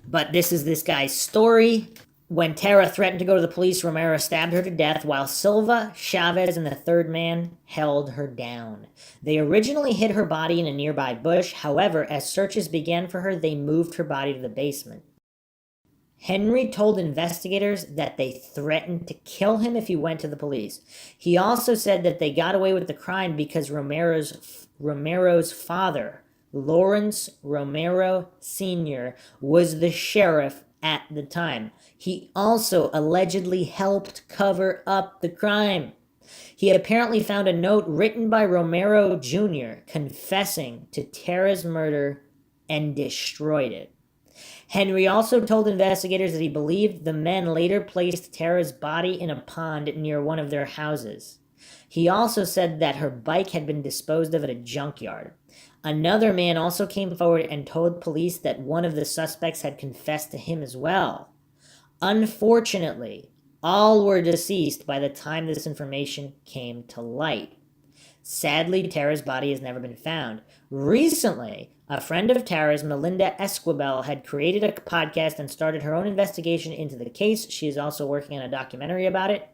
But this is this guy's story. When Tara threatened to go to the police, Romero stabbed her to death while Silva, Chavez, and the third man held her down. They originally hid her body in a nearby bush. However, as searches began for her, they moved her body to the basement. Henry told investigators that they threatened to kill him if he went to the police. He also said that they got away with the crime because Romero's father, Lawrence Romero Sr., was the sheriff at the time. He also allegedly helped cover up the crime. He apparently found a note written by Romero Jr. confessing to Tara's murder and destroyed it. Henry also told investigators that he believed the men later placed Tara's body in a pond near one of their houses. He also said that her bike had been disposed of at a junkyard. Another man also came forward and told police that one of the suspects had confessed to him as well. Unfortunately, all were deceased by the time this information came to light. Sadly, Tara's body has never been found. Recently, a friend of Tara's, Melinda Esquivel, had created a podcast and started her own investigation into the case. She is also working on a documentary about it.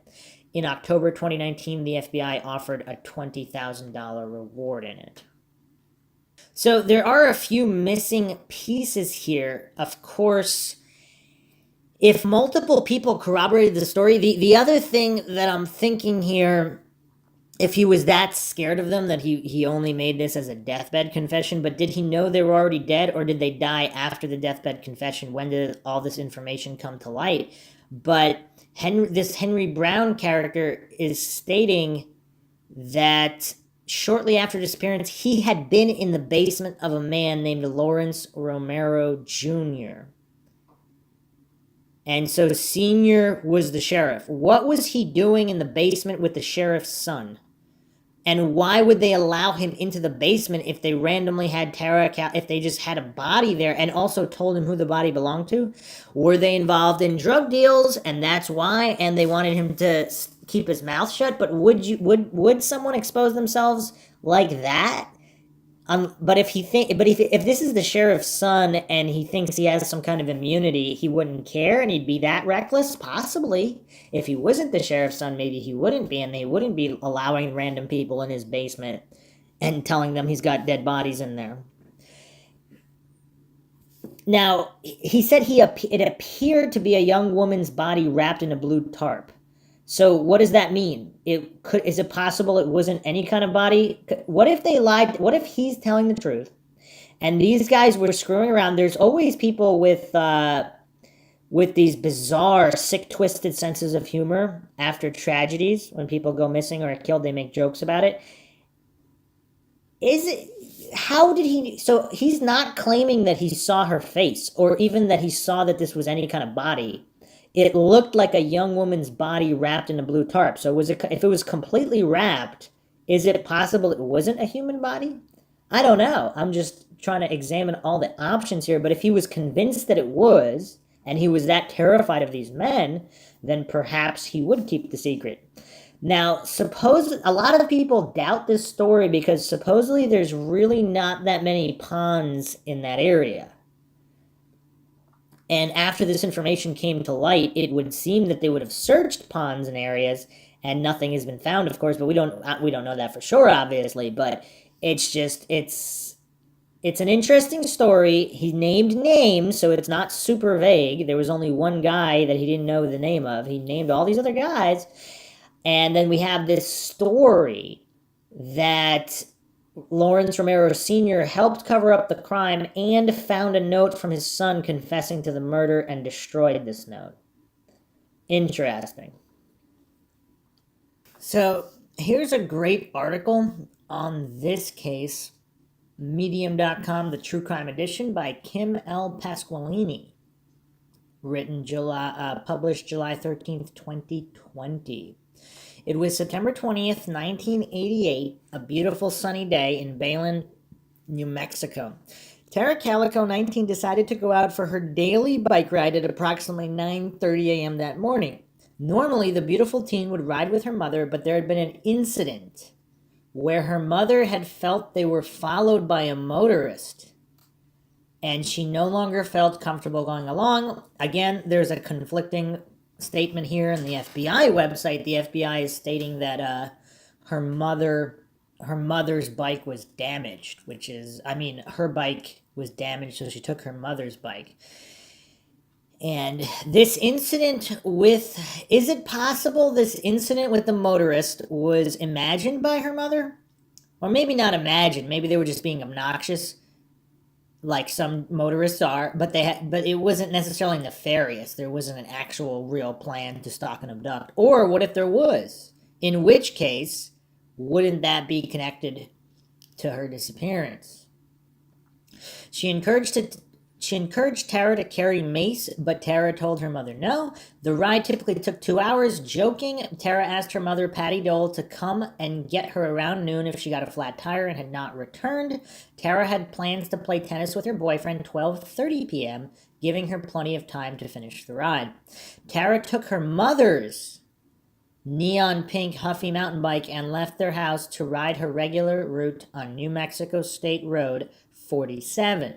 In October 2019, the FBI offered a $20,000 reward in it. So there are a few missing pieces here. Of course, if multiple people corroborated the story, the other thing that I'm thinking here, if he was that scared of them that he only made this as a deathbed confession, but did he know they were already dead, or did they die after the deathbed confession? When did all this information come to light? But this Henry Brown character is stating that shortly after disappearance, he had been in the basement of a man named Lawrence Romero Jr. And so Senior was the sheriff. What was he doing in the basement with the sheriff's son? And why would they allow him into the basement if they randomly had if they just had a body there and also told him who the body belonged to? Were they involved in drug deals and that's why, and they wanted him to keep his mouth shut? But would someone expose themselves like that? But if this is the sheriff's son and he thinks he has some kind of immunity, he wouldn't care and he'd be that reckless? Possibly. If he wasn't the sheriff's son, maybe he wouldn't be, and they wouldn't be allowing random people in his basement and telling them he's got dead bodies in there. Now, he said it appeared to be a young woman's body wrapped in a blue tarp. So what does that mean? Is it possible it wasn't any kind of body? What if they lied? What if he's telling the truth and these guys were screwing around? There's always people with these bizarre, sick, twisted senses of humor after tragedies. When people go missing or are killed, they make jokes about it. So he's not claiming that he saw her face or even that he saw that this was any kind of body. It looked like a young woman's body wrapped in a blue tarp. So if it was completely wrapped, is it possible it wasn't a human body? I don't know. I'm just trying to examine all the options here. But if he was convinced that it was, and he was that terrified of these men, then perhaps he would keep the secret. Now, a lot of people doubt this story because supposedly there's really not that many ponds in that area. And after this information came to light, it would seem that they would have searched ponds and areas, and nothing has been found, of course. But we don't know that for sure, obviously. But it's an interesting story. He named names, so it's not super vague. There was only one guy that he didn't know the name of. He named all these other guys, and then we have this story that Lawrence Romero Sr. helped cover up the crime and found a note from his son confessing to the murder and destroyed this note. Interesting. So Here's a great article on this case, Medium.com, the True Crime Edition by Kim L. Pasqualini, published July 13th, 2020. It was September 20th, 1988, a beautiful sunny day in Belen, New Mexico. Tara Calico, 19, decided to go out for her daily bike ride at approximately 9:30 a.m. that morning. Normally, the beautiful teen would ride with her mother, but there had been an incident where her mother had felt they were followed by a motorist, and she no longer felt comfortable going along. Again, there's a conflicting statement here in the FBI website. The FBI is stating that her mother's bike was damaged, which is, her bike was damaged, so she took her mother's bike. And this incident is it possible this incident with the motorist was imagined by her mother? Or maybe not imagined, maybe they were just being obnoxious, like some motorists are, but it wasn't necessarily nefarious. There wasn't an actual real plan to stalk and abduct. Or what if there was? In which case, wouldn't that be connected to her disappearance? She encouraged Tara to carry mace, but Tara told her mother no. The ride typically took 2 hours. Joking, Tara asked her mother, Patty Dole, to come and get her around noon if she got a flat tire and had not returned. Tara had plans to play tennis with her boyfriend 12:30 p.m., giving her plenty of time to finish the ride. Tara took her mother's neon pink Huffy mountain bike and left their house to ride her regular route on New Mexico State Road 47.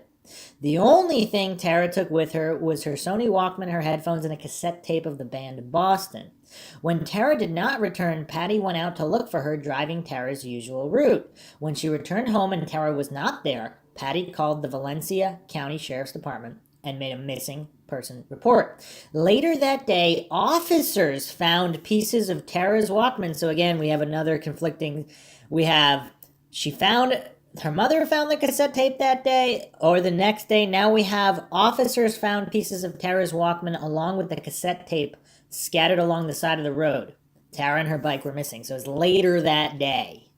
The only thing Tara took with her was her Sony Walkman, her headphones, and a cassette tape of the band Boston. When Tara did not return, Patty went out to look for her, driving Tara's usual route. When she returned home and Tara was not there, Patty called the Valencia County Sheriff's Department and made a missing person report. Later that day, officers found pieces of Tara's Walkman. So again, we have another conflicting. Her mother found the cassette tape that day, or the next day. Now we have officers found pieces of Tara's Walkman along with the cassette tape scattered along the side of the road. Tara and her bike were missing, so it's later that day.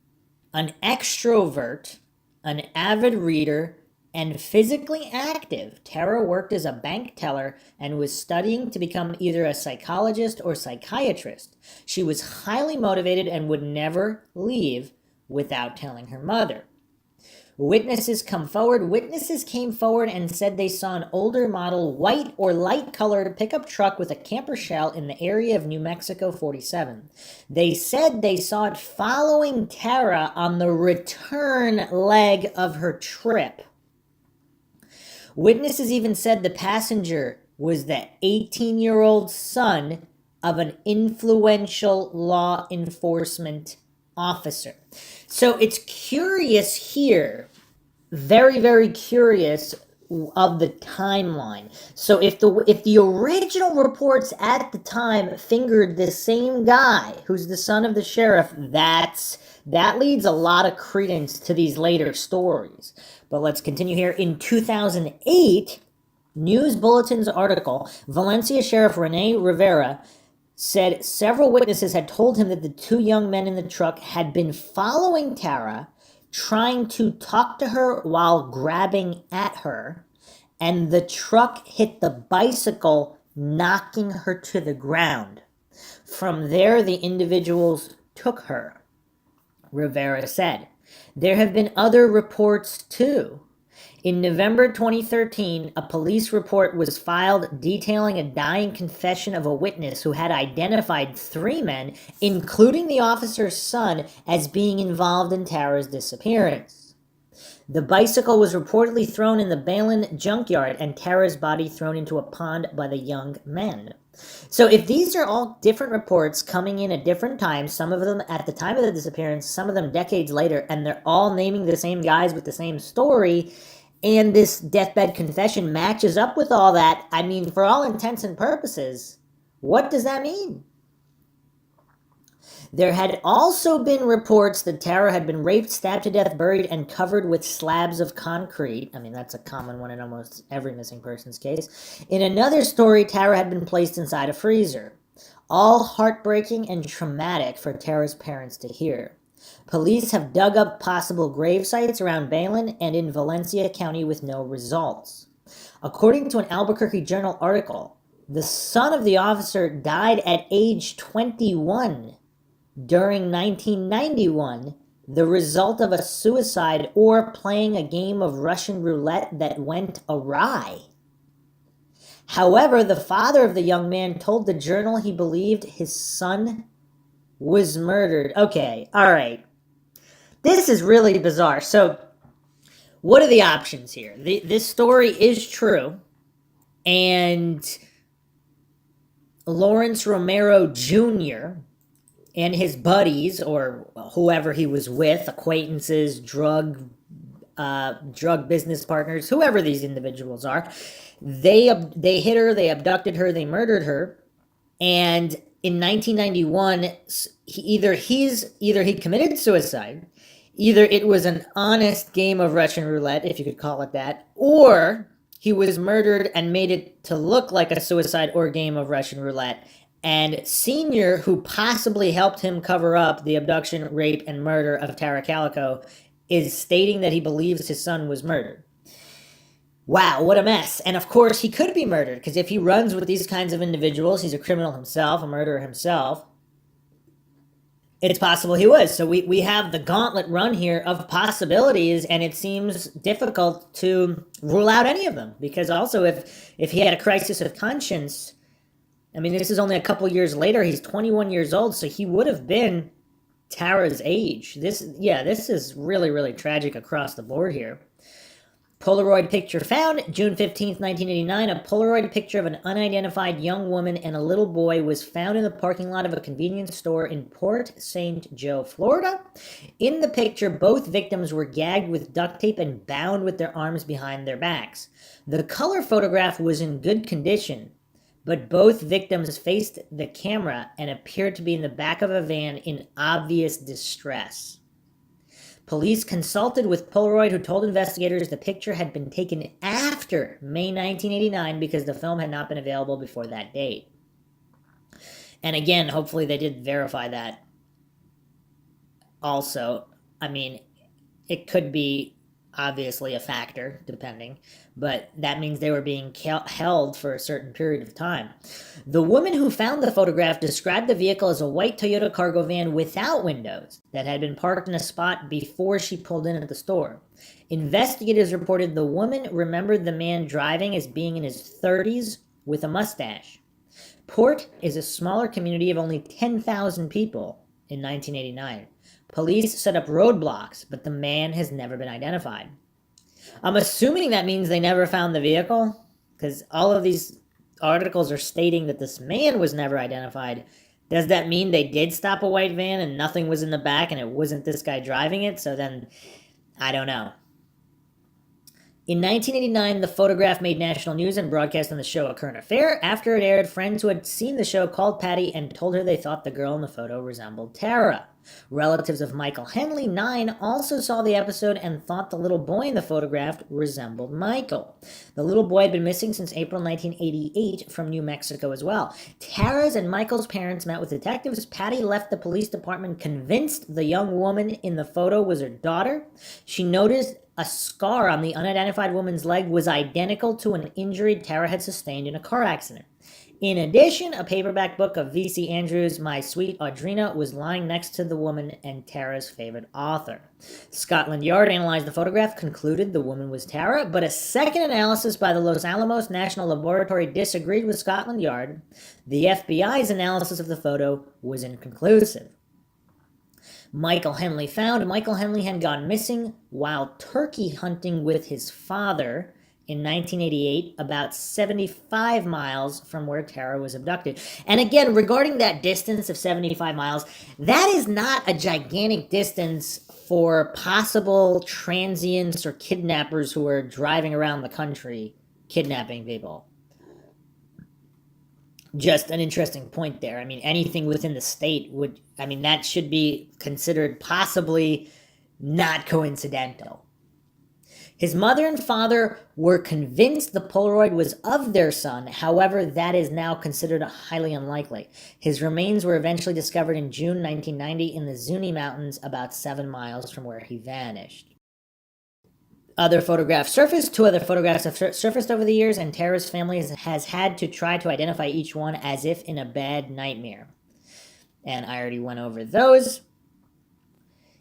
An extrovert, an avid reader, and physically active, Tara worked as a bank teller and was studying to become either a psychologist or psychiatrist. She was highly motivated and would never leave without telling her mother. Witnesses came forward and said they saw an older model white or light-colored pickup truck with a camper shell in the area of New Mexico 47. They said they saw it following Tara on the return leg of her trip. Witnesses even said the passenger was the 18-year-old son of an influential law enforcement officer. So it's curious here, very, very curious of the timeline. So if the original reports at the time fingered the same guy who's the son of the sheriff, that leads a lot of credence to these later stories. But let's continue here. In 2008, News Bulletin's article, Valencia Sheriff Rene Rivera said several witnesses had told him that the two young men in the truck had been following Tara, trying to talk to her while grabbing at her, and the truck hit the bicycle, knocking her to the ground. From there, the individuals took her, Rivera said. There have been other reports too. In November 2013, a police report was filed detailing a dying confession of a witness who had identified 3 men, including the officer's son, as being involved in Tara's disappearance. The bicycle was reportedly thrown in the Belen junkyard and Tara's body thrown into a pond by the young men. So if these are all different reports coming in at different times, some of them at the time of the disappearance, some of them decades later, and they're all naming the same guys with the same story, and this deathbed confession matches up with all that, I mean, for all intents and purposes, what does that mean? There had also been reports that Tara had been raped, stabbed to death, buried, and covered with slabs of concrete. I mean, that's a common one in almost every missing person's case. In another story, Tara had been placed inside a freezer. all heartbreaking and traumatic for Tara's parents to hear. Police have dug up possible grave sites around Belen and in Valencia County with no results. According to an Albuquerque Journal article, the son of the officer died at age 21 during 1991, the result of a suicide or playing a game of Russian roulette that went awry. However, the father of the young man told the Journal he believed his son was murdered. Okay, all right. This is really bizarre. So, what are the options here? This story is true, and Lawrence Romero Jr. and his buddies, or whoever he was with, acquaintances, drug business partners, whoever these individuals are, they hit her, they abducted her, they murdered her, and in 1991, either he committed suicide, either it was an honest game of Russian roulette, if you could call it that, or he was murdered and made it to look like a suicide or game of Russian roulette. And Senior, who possibly helped him cover up the abduction, rape, and murder of Tara Calico, is stating that he believes his son was murdered. Wow, what a mess. And of course, he could be murdered, because if he runs with these kinds of individuals, he's a criminal himself, a murderer himself. It's possible he was. So we have the gauntlet run here of possibilities, and it seems difficult to rule out any of them. Because also, if he had a crisis of conscience, I mean, this is only a couple years later. He's 21 years old, so he would have been Tara's age. This is really, really tragic across the board here. Polaroid picture found, June 15th, 1989. A Polaroid picture of an unidentified young woman and a little boy was found in the parking lot of a convenience store in Port St. Joe, Florida. In the picture, both victims were gagged with duct tape and bound with their arms behind their backs. The color photograph was in good condition, but both victims faced the camera and appeared to be in the back of a van in obvious distress. Police consulted with Polaroid, who told investigators the picture had been taken after May 1989 because the film had not been available before that date. And again, hopefully they did verify that. Also, I mean, it could be obviously a factor, depending, but that means they were being held for a certain period of time. The woman who found the photograph described the vehicle as a white Toyota cargo van without windows that had been parked in a spot before she pulled in at the store. Investigators reported the woman remembered the man driving as being in his 30s with a mustache. Port is a smaller community of only 10,000 people in 1989. Police set up roadblocks, but the man has never been identified. I'm assuming that means they never found the vehicle, because all of these articles are stating that this man was never identified. Does that mean they did stop a white van and nothing was in the back and it wasn't this guy driving it? So then, I don't know. In 1989, the photograph made national news and broadcast on the show A Current Affair. After it aired, friends who had seen the show called Patty and told her they thought the girl in the photo resembled Tara. Relatives of Michael Henley, 9, also saw the episode and thought the little boy in the photograph resembled Michael. The little boy had been missing since April 1988 from New Mexico as well. Tara's and Michael's parents met with detectives. Patty left the police department convinced the young woman in the photo was her daughter. She noticed a scar on the unidentified woman's leg was identical to an injury Tara had sustained in a car accident. In addition, a paperback book of V.C. Andrews' My Sweet Audrina was lying next to the woman and Tara's favorite author. Scotland Yard analyzed the photograph, concluded the woman was Tara, but a second analysis by the Los Alamos National Laboratory disagreed with Scotland Yard. The FBI's analysis of the photo was inconclusive. Michael Henley found. Michael Henley had gone missing while turkey hunting with his father in 1988, about 75 miles from where Tara was abducted. And again, regarding that distance of 75 miles, that is not a gigantic distance for possible transients or kidnappers who are driving around the country kidnapping people. Just an interesting point there. I mean, anything within the state that should be considered possibly not coincidental. His mother and father were convinced the Polaroid was of their son. However, that is now considered highly unlikely. His remains were eventually discovered in June 1990 in the Zuni Mountains, about 7 miles from where he vanished. Other photographs surfaced. 2 other photographs have surfaced over the years, and Tara's family has had to try to identify each one as if in a bad nightmare. And I already went over those.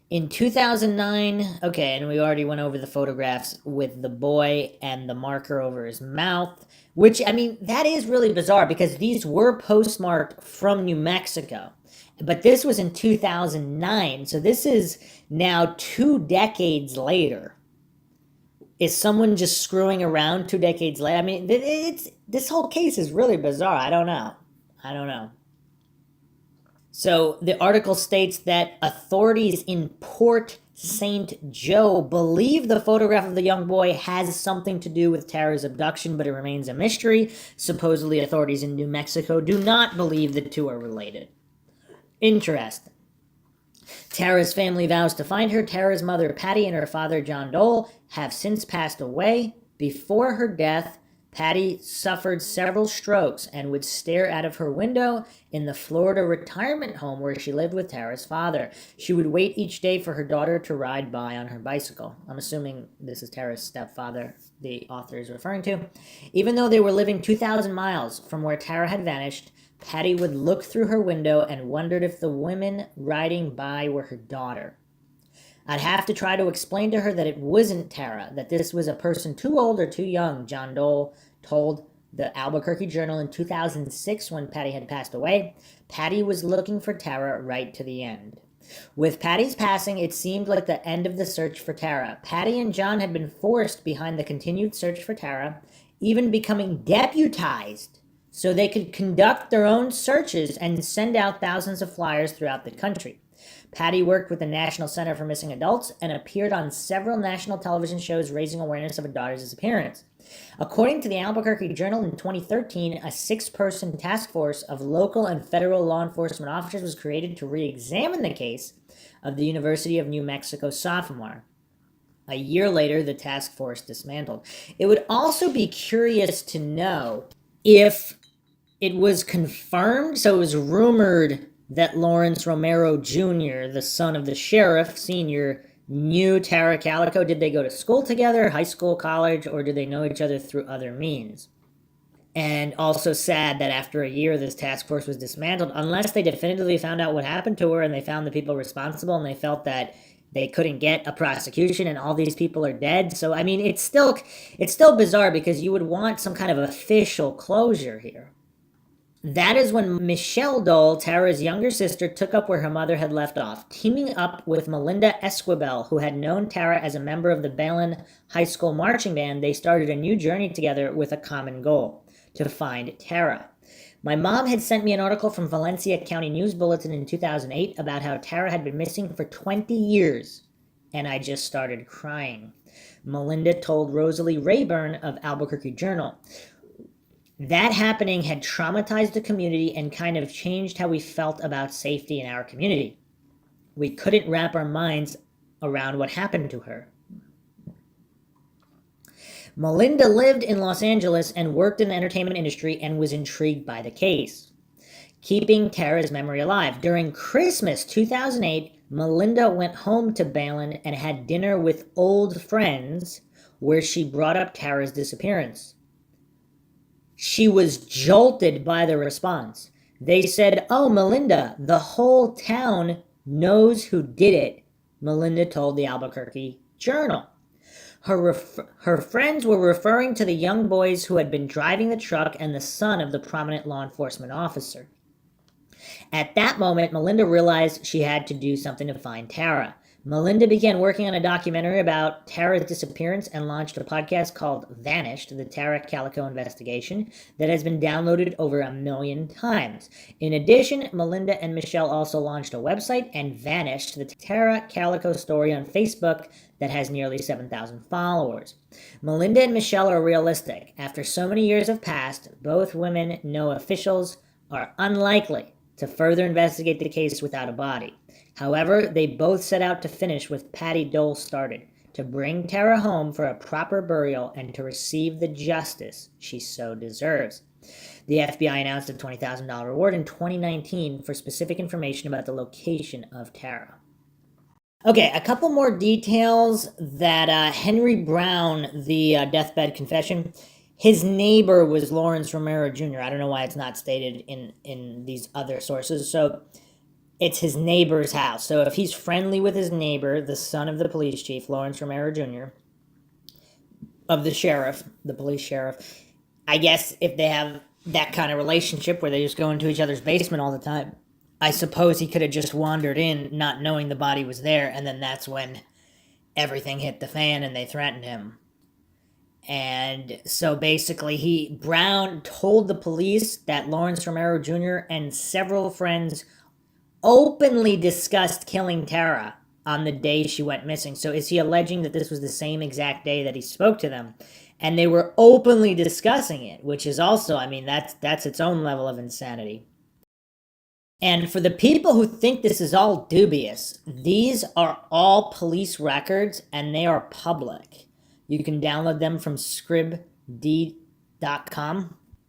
In 2009, okay, and we already went over the photographs with the boy and the marker over his mouth, which, I mean, that is really bizarre because these were postmarked from New Mexico. But this was in 2009, so this is now 2 decades later. Is someone just screwing around 2 decades later? I mean, this whole case is really bizarre. I don't know. So the article states that authorities in Port St. Joe believe the photograph of the young boy has something to do with Tara's abduction, but it remains a mystery. Supposedly, authorities in New Mexico do not believe the two are related. Interesting. Tara's family vows to find her. Tara's mother, Patty, and her father, John Dole, have since passed away. Before her death, Patty suffered several strokes and would stare out of her window in the Florida retirement home where she lived with Tara's father. She would wait each day for her daughter to ride by on her bicycle. I'm assuming this is Tara's stepfather the author is referring to. Even though they were living 2,000 miles from where Tara had vanished, Patty would look through her window and wondered if the women riding by were her daughter. I'd have to try to explain to her that it wasn't Tara, that this was a person too old or too young, John Dole told the Albuquerque Journal in 2006 when Patty had passed away. Patty was looking for Tara right to the end. With Patty's passing, it seemed like the end of the search for Tara. Patty and John had been forced behind the continued search for Tara, even becoming deputized so they could conduct their own searches and send out thousands of flyers throughout the country. Patty worked with the National Center for Missing Adults and appeared on several national television shows raising awareness of her daughter's disappearance. According to the Albuquerque Journal, in 2013, a 6-person task force of local and federal law enforcement officers was created to re-examine the case of the University of New Mexico sophomore. A year later, the task force dismantled. It would also be curious to know if it was confirmed, so it was rumored that Lawrence Romero Jr., the son of the sheriff, senior, knew Tara Calico. Did they go to school together, high school, college, or did they know each other through other means? And also sad that after a year, this task force was dismantled, unless they definitively found out what happened to her and they found the people responsible and they felt that they couldn't get a prosecution and all these people are dead. So, I mean, it's still bizarre because you would want some kind of official closure here. That is when Michelle Dole, Tara's younger sister, took up where her mother had left off, teaming up with Melinda Esquivel, who had known Tara as a member of the Belen High School marching band. They started a new journey together with a common goal: to find Tara. My mom had sent me an article from Valencia County News Bulletin in 2008 about how Tara had been missing for 20 years, and I just started crying. Melinda told Rosalie Rayburn of Albuquerque Journal. That happening had traumatized the community and kind of changed how we felt about safety in our community. We couldn't wrap our minds around what happened to her. Melinda lived in Los Angeles and worked in the entertainment industry and was intrigued by the case, keeping Tara's memory alive. During Christmas 2008, Melinda went home to Belen and had dinner with old friends where she brought up Tara's disappearance. She was jolted by the response. They said, "Oh, Melinda, the whole town knows who did it," Melinda told the Albuquerque Journal. Her friends were referring to the young boys who had been driving the truck and the son of the prominent law enforcement officer. At that moment, Melinda realized she had to do something to find Tara. Melinda began working on a documentary about Tara's disappearance and launched a podcast called Vanished, the Tara Calico Investigation, that has been downloaded over 1 million times. In addition, Melinda and Michelle also launched a website and Vanished, the Tara Calico story on Facebook that has nearly 7,000 followers. Melinda and Michelle are realistic. After so many years have passed, both women know officials are unlikely to further investigate the case without a body. However, they both set out to finish what Patty Dole started, to bring Tara home for a proper burial and to receive the justice she so deserves. The FBI announced a $20,000 reward in 2019 for specific information about the location of Tara. Okay, a couple more details that Henry Brown, the deathbed confession, his neighbor was Lawrence Romero Jr. I don't know why it's not stated in these other sources. So it's his neighbor's house. So if he's friendly with his neighbor, the son of the police chief, Lawrence Romero Jr., of the sheriff, the police sheriff, I guess if they have that kind of relationship where they just go into each other's basement all the time, I suppose he could have just wandered in not knowing the body was there, and then that's when everything hit the fan and they threatened him. And so basically Brown told the police that Lawrence Romero Jr. and several friends openly discussed killing Tara on the day she went missing. So is he alleging that this was the same exact day that he spoke to them? And they were openly discussing it, which is also, I mean, that's its own level of insanity. And for the people who think this is all dubious, these are all police records and they are public. You can download them from scribd.com,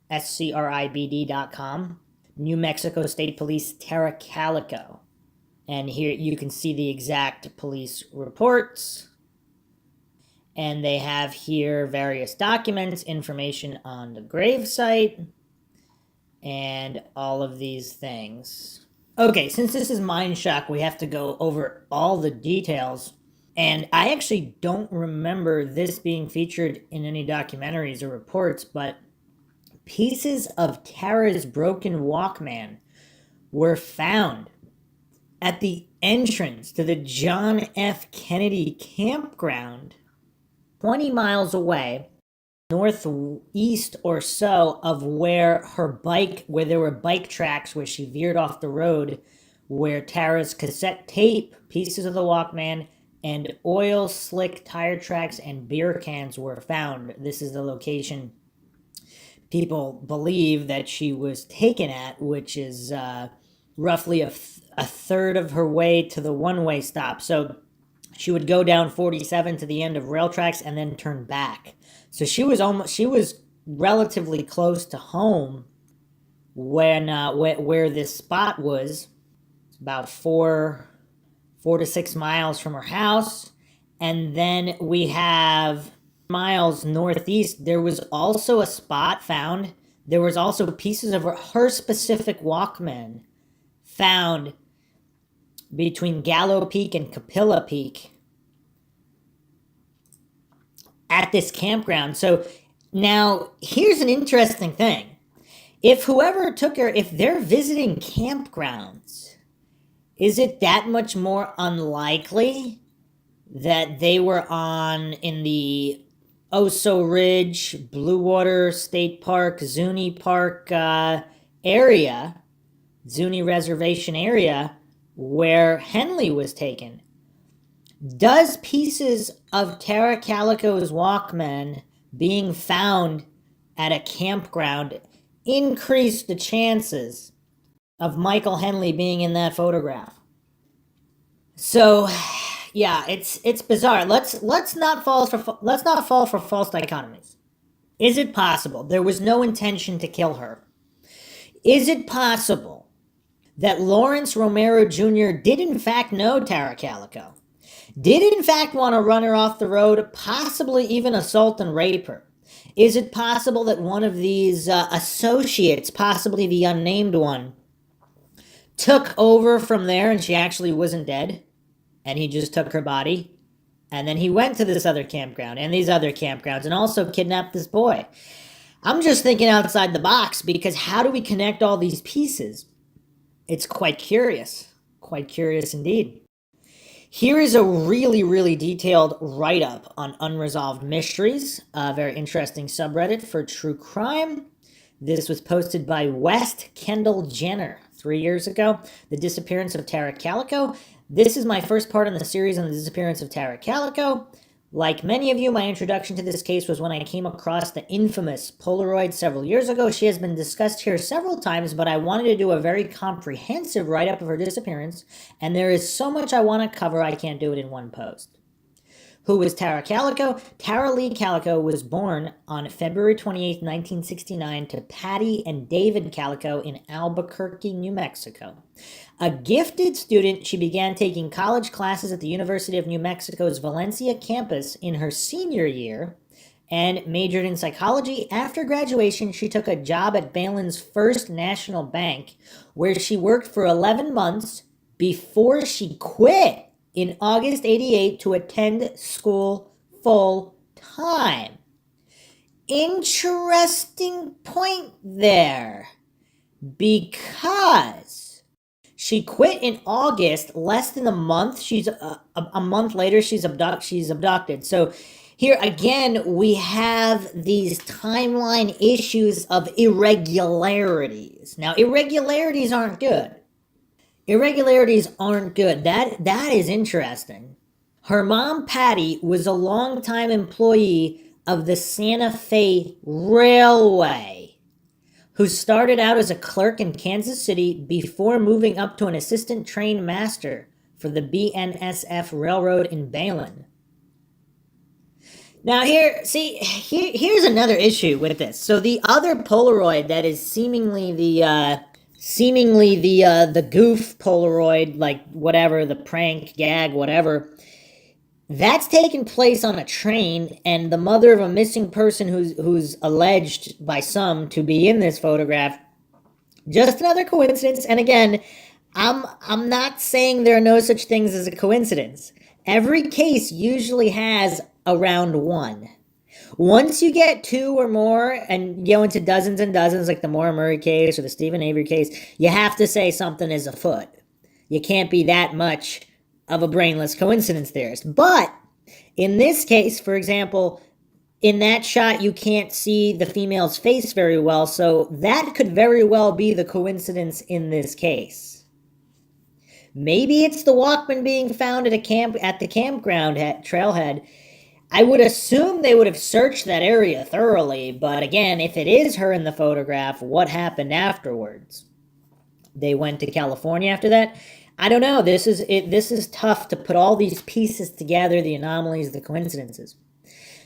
SCRIBD.com. New Mexico State Police Tara Calico. And here you can see the exact police reports. And they have here various documents, information on the gravesite, and all of these things. Okay, since this is MINDSHOCK, we have to go over all the details. And I actually don't remember this being featured in any documentaries or reports, but pieces of Tara's broken Walkman were found at the entrance to the John F. Kennedy campground, 20 miles away, northeast or so of where there were bike tracks where she veered off the road, where Tara's cassette tape, pieces of the Walkman, and oil slick tire tracks and beer cans were found. This is the location people believe that she was taken at, which is roughly a third of her way to the one-way stop. So she would go down 47 to the end of rail tracks and then turn back. So she was relatively close to home when where this spot was. It's about 4 to 6 miles from her house. And then we have miles northeast, there was also a spot found. There was also pieces of her specific Walkman found between Gallo Peak and Capilla Peak at this campground. So now here's an interesting thing. If whoever took her, if they're visiting campgrounds, is it that much more unlikely that they were in the Oso Ridge, Blue Water State Park, Zuni Park area, Zuni Reservation area, where Henley was taken? Does pieces of Tara Calico's Walkman being found at a campground increase the chances of Michael Henley being in that photograph? So, yeah, it's bizarre. Let's not fall for false dichotomies. Is it possible there was no intention to kill her? Is it possible that Lawrence Romero Jr. did in fact know Tara Calico? Did in fact want to run her off the road, possibly even assault and rape her? Is it possible that one of these associates, possibly the unnamed one, took over from there and she actually wasn't dead? And he just took her body, and then he went to this other campground and these other campgrounds and also kidnapped this boy. I'm just thinking outside the box, because how do we connect all these pieces? It's quite curious indeed. Here is a really, really detailed write-up on unresolved mysteries, a very interesting subreddit for true crime. This was posted by West Kendall Jenner 3 years ago. The disappearance of Tara Calico. This is my first part in the series on the disappearance of Tara Calico. Like many of you, my introduction to this case was when I came across the infamous Polaroid several years ago. She has been discussed here several times, but I wanted to do a very comprehensive write-up of her disappearance, and there is so much I want to cover I can't do it in one post. Who was Tara Calico? Tara Lee Calico was born on February 28, 1969, to Patty and David Calico in Albuquerque, New Mexico. A gifted student, she began taking college classes at the University of New Mexico's Valencia campus in her senior year and majored in psychology. After graduation, she took a job at Belen's First National Bank, where she worked for 11 months before she quit in August 88 to attend school full time. Interesting point there, because she quit in August, less than a month. She's a month later, she's abducted. So here again, we have these timeline issues of irregularities. Now, irregularities aren't good. That is interesting. Her mom, Patty, was a longtime employee of the Santa Fe Railway, who started out as a clerk in Kansas City before moving up to an assistant train master for the BNSF Railroad in Belen. Now here's another issue with this. So the other Polaroid that is seemingly the goof Polaroid, like whatever, the prank, gag, whatever, that's taken place on a train, and the mother of a missing person who's alleged by some to be in this photograph, just another coincidence. And again, I'm not saying there are no such things as a coincidence. Every case usually has around one. Once you get two or more and go into dozens and dozens, like the Maura Murray case or the Stephen Avery case, you have to say something is afoot. You can't be that much of a brainless coincidence theorist. But in this case, for example, in that shot, you can't see the female's face very well, so that could very well be the coincidence in this case. Maybe it's the Walkman being found at the campground trailhead. I would assume they would have searched that area thoroughly, but again, if it is her in the photograph, what happened afterwards? They went to California after that? I don't know. This is tough to put all these pieces together, the anomalies, the coincidences.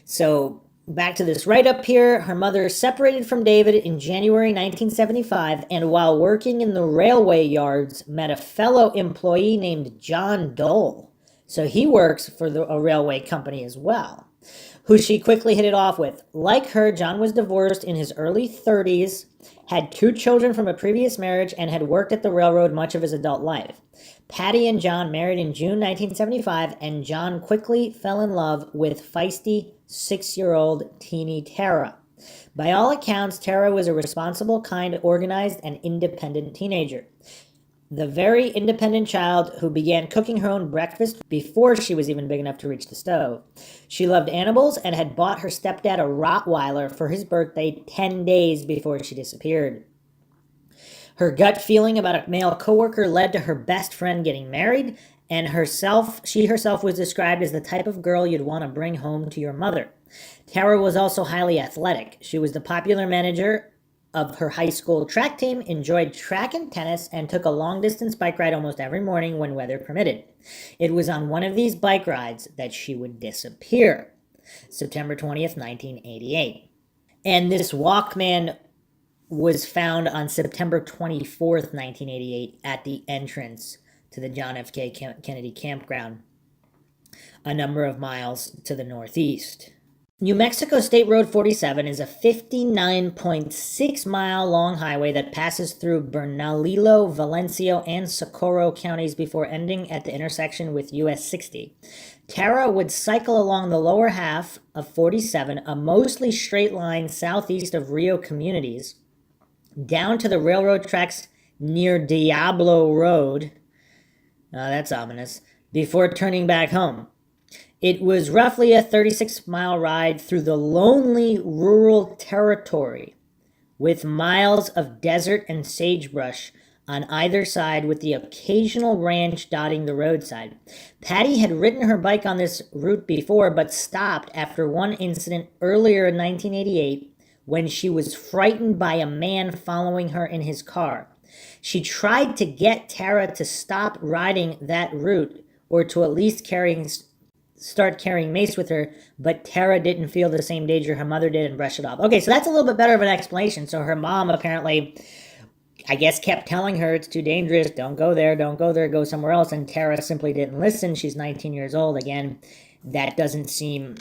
So back to this right up here, her mother separated from David in January 1975, and while working in the railway yards, met a fellow employee named John Dole. So he works for a railway company as well, who she quickly hit it off with. Like her, John was divorced in his early 30s, had 2 children from a previous marriage, and had worked at the railroad much of his adult life. Patty and John married in June 1975, and John quickly fell in love with feisty 6-year-old teeny Tara. By all accounts, Tara was a responsible, kind, organized, and independent teenager. The very independent child who began cooking her own breakfast before she was even big enough to reach the stove. She loved animals and had bought her stepdad a Rottweiler for his birthday 10 days before she disappeared. Her gut feeling about a male coworker led to her best friend getting married, and she herself was described as the type of girl you'd want to bring home to your mother. Tara was also highly athletic. She was the popular manager of her high school track team, enjoyed track and tennis, and took a long-distance bike ride almost every morning when weather permitted. It was on one of these bike rides that she would disappear, September 20th, 1988. And this Walkman was found on September 24th, 1988, at the entrance to the John F. Kennedy campground, a number of miles to the northeast. New Mexico State Road 47 is a 59.6-mile long highway that passes through Bernalillo, Valencia, and Socorro counties before ending at the intersection with US 60. Tara would cycle along the lower half of 47, a mostly straight line southeast of Rio Communities, down to the railroad tracks near Diablo Road. That's ominous. Before turning back home. It was roughly a 36-mile ride through the lonely rural territory, with miles of desert and sagebrush on either side, with the occasional ranch dotting the roadside. Patty had ridden her bike on this route before, but stopped after one incident earlier in 1988 when she was frightened by a man following her in his car. She tried to get Tara to stop riding that route, or to at least start carrying mace with her, but Tara didn't feel the same danger her mother did and brushed it off. Okay, so that's a little bit better of an explanation. So her mom apparently, I guess, kept telling her it's too dangerous, don't go there, go somewhere else, and Tara simply didn't listen. She's 19 years old. Again, that doesn't seem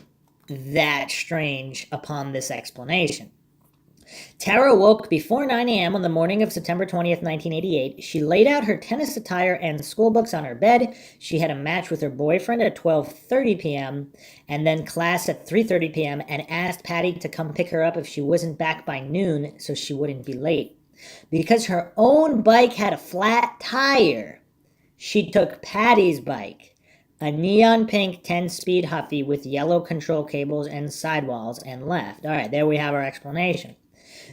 that strange upon this explanation. Tara woke before 9 a.m. on the morning of September 20th, 1988. She laid out her tennis attire and school books on her bed. She had a match with her boyfriend at 12:30 p.m. and then class at 3:30 p.m. and asked Patty to come pick her up if she wasn't back by noon so she wouldn't be late. Because her own bike had a flat tire, she took Patty's bike, a neon pink 10-speed Huffy with yellow control cables and sidewalls, and left. All right, there we have our explanation.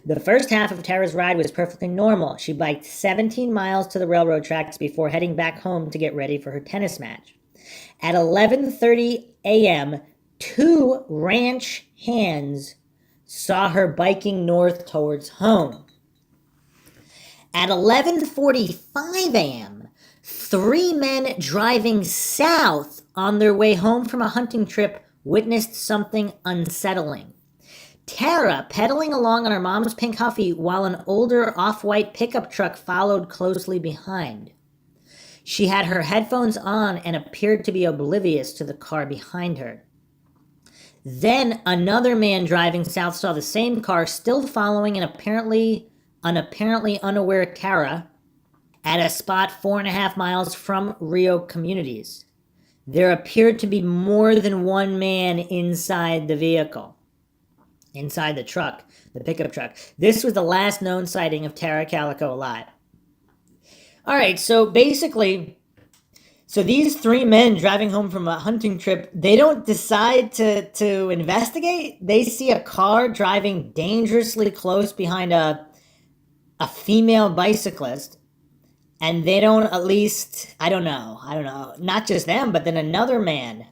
The first half of Tara's ride was perfectly normal. She biked 17 miles to the railroad tracks before heading back home to get ready for her tennis match. At 11:30 a.m., two ranch hands saw her biking north towards home. At 11:45 a.m., three men driving south on their way home from a hunting trip witnessed something unsettling. Tara pedaling along on her mom's pink Huffy while an older off-white pickup truck followed closely behind. She had her headphones on and appeared to be oblivious to the car behind her. Then another man driving south saw the same car still following an apparently unaware Tara at a spot 4.5 miles from Rio Communities. There appeared to be more than one man inside the vehicle. Inside the truck, the pickup truck. This was the last known sighting of Tara Calico alive. All right, so basically, these three men driving home from a hunting trip, they don't decide to investigate. They see a car driving dangerously close behind a female bicyclist, and they don't, at least, I don't know, not just them, but then another man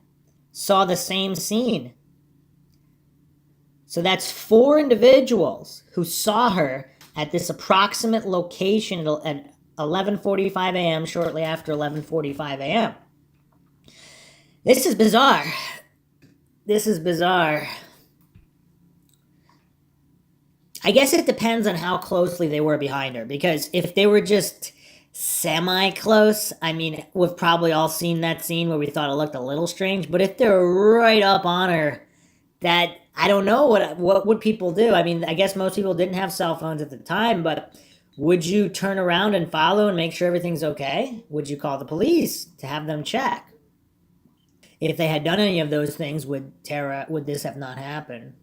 saw the same scene. So that's four individuals who saw her at this approximate location at 11:45 a.m., shortly after 11:45 a.m. This is bizarre. I guess it depends on how closely they were behind her, because if they were just semi-close, I mean, we've probably all seen that scene where we thought it looked a little strange, but if they're right up on her, that, I don't know, what would people do? I mean, I guess most people didn't have cell phones at the time, but would you turn around and follow and make sure everything's okay? Would you call the police to have them check? If they had done any of those things, would this have not happened?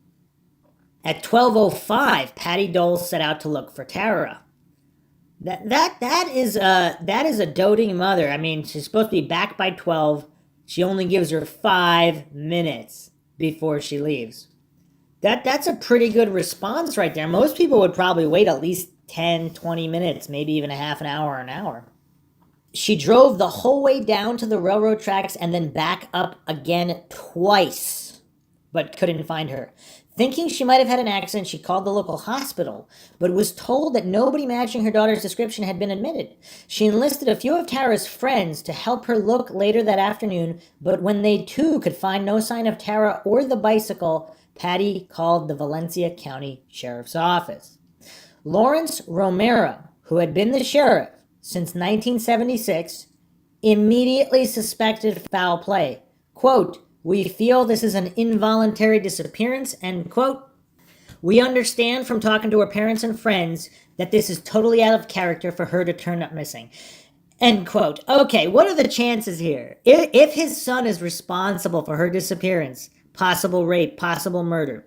At 12:05, Patty Dole set out to look for Tara. That is a doting mother. I mean, she's supposed to be back by 12. She only gives her 5 minutes before she leaves. That's a pretty good response right there. Most people would probably wait at least 10, 20 minutes, maybe even a half an hour, an hour. She drove the whole way down to the railroad tracks and then back up again twice, but couldn't find her. Thinking she might have had an accident, she called the local hospital, but was told that nobody matching her daughter's description had been admitted. She enlisted a few of Tara's friends to help her look later that afternoon, but when they too could find no sign of Tara or the bicycle, Patty called the Valencia County Sheriff's Office. Lawrence Romero, who had been the sheriff since 1976, immediately suspected foul play. Quote, "We feel this is an involuntary disappearance," end quote. "We understand from talking to her parents and friends that this is totally out of character for her to turn up missing," end quote. Okay, what are the chances here? If his son is responsible for her disappearance, possible rape, possible murder,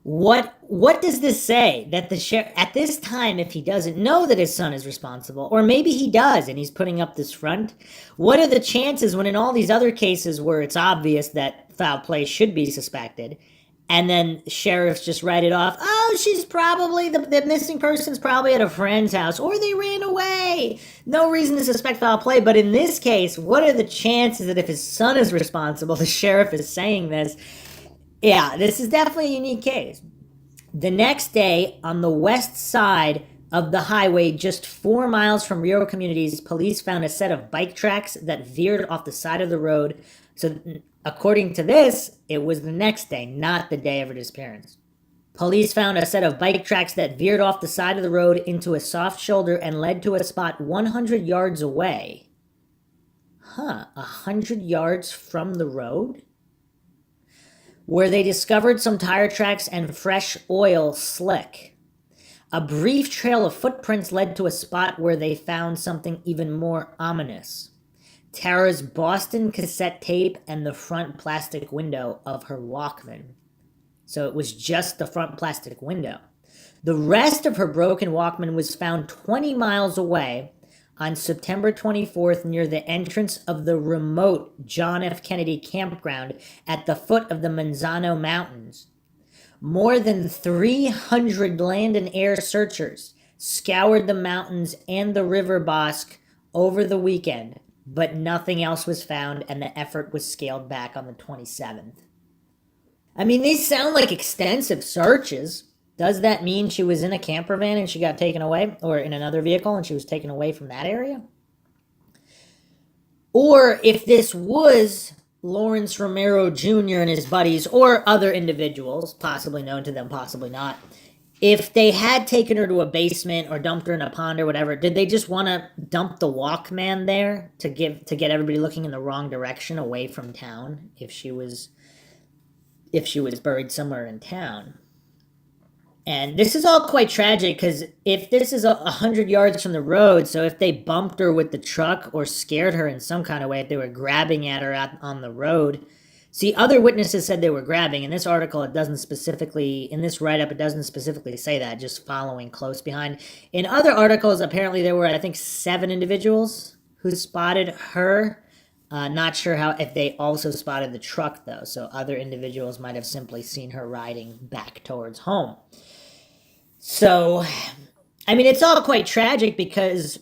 what does this say? That the sheriff, at this time, if he doesn't know that his son is responsible, or maybe he does and he's putting up this front, what are the chances when in all these other cases where it's obvious that foul play should be suspected, and then sheriffs just write it off? Oh, she's probably, the missing person's probably at a friend's house, or they ran away. No reason to suspect foul play. But in this case, what are the chances that if his son is responsible, the sheriff is saying this? Yeah, this is definitely a unique case. The next day, on the west side of the highway, just 4 miles from Rio Communities, police found a set of bike tracks that veered off the side of the road So, according to this, it was the next day, not the day of her disappearance. Police found a set of bike tracks that veered off the side of the road into a soft shoulder and led to a spot 100 yards away. 100 yards from the road? Where they discovered some tire tracks and fresh oil slick. A brief trail of footprints led to a spot where they found something even more ominous. Tara's Boston cassette tape and the front plastic window of her Walkman. So it was just the front plastic window. The rest of her broken Walkman was found 20 miles away on September 24th near the entrance of the remote John F. Kennedy campground at the foot of the Manzano Mountains. More than 300 land and air searchers scoured the mountains and the river Bosque over the weekend, but nothing else was found and the effort was scaled back on the 27th. I mean, these sound like extensive searches. Does that mean she was in a camper van and she got taken away? Or in another vehicle and she was taken away from that area? Or if this was Lawrence Romero Jr. and his buddies, or other individuals, possibly known to them, possibly not, if they had taken her to a basement or dumped her in a pond or whatever, did they just want to dump the Walkman there to get everybody looking in the wrong direction away from town if she was buried somewhere in town? And this is all quite tragic because if this is 100 yards from the road, so if they bumped her with the truck or scared her in some kind of way, if they were grabbing at her on the road. See, other witnesses said they were grabbing. In this article, in this write-up, it doesn't specifically say that, just following close behind. In other articles, apparently there were, I think, 7 individuals who spotted her. Not sure if they also spotted the truck, though. So other individuals might have simply seen her riding back towards home. So, I mean, it's all quite tragic because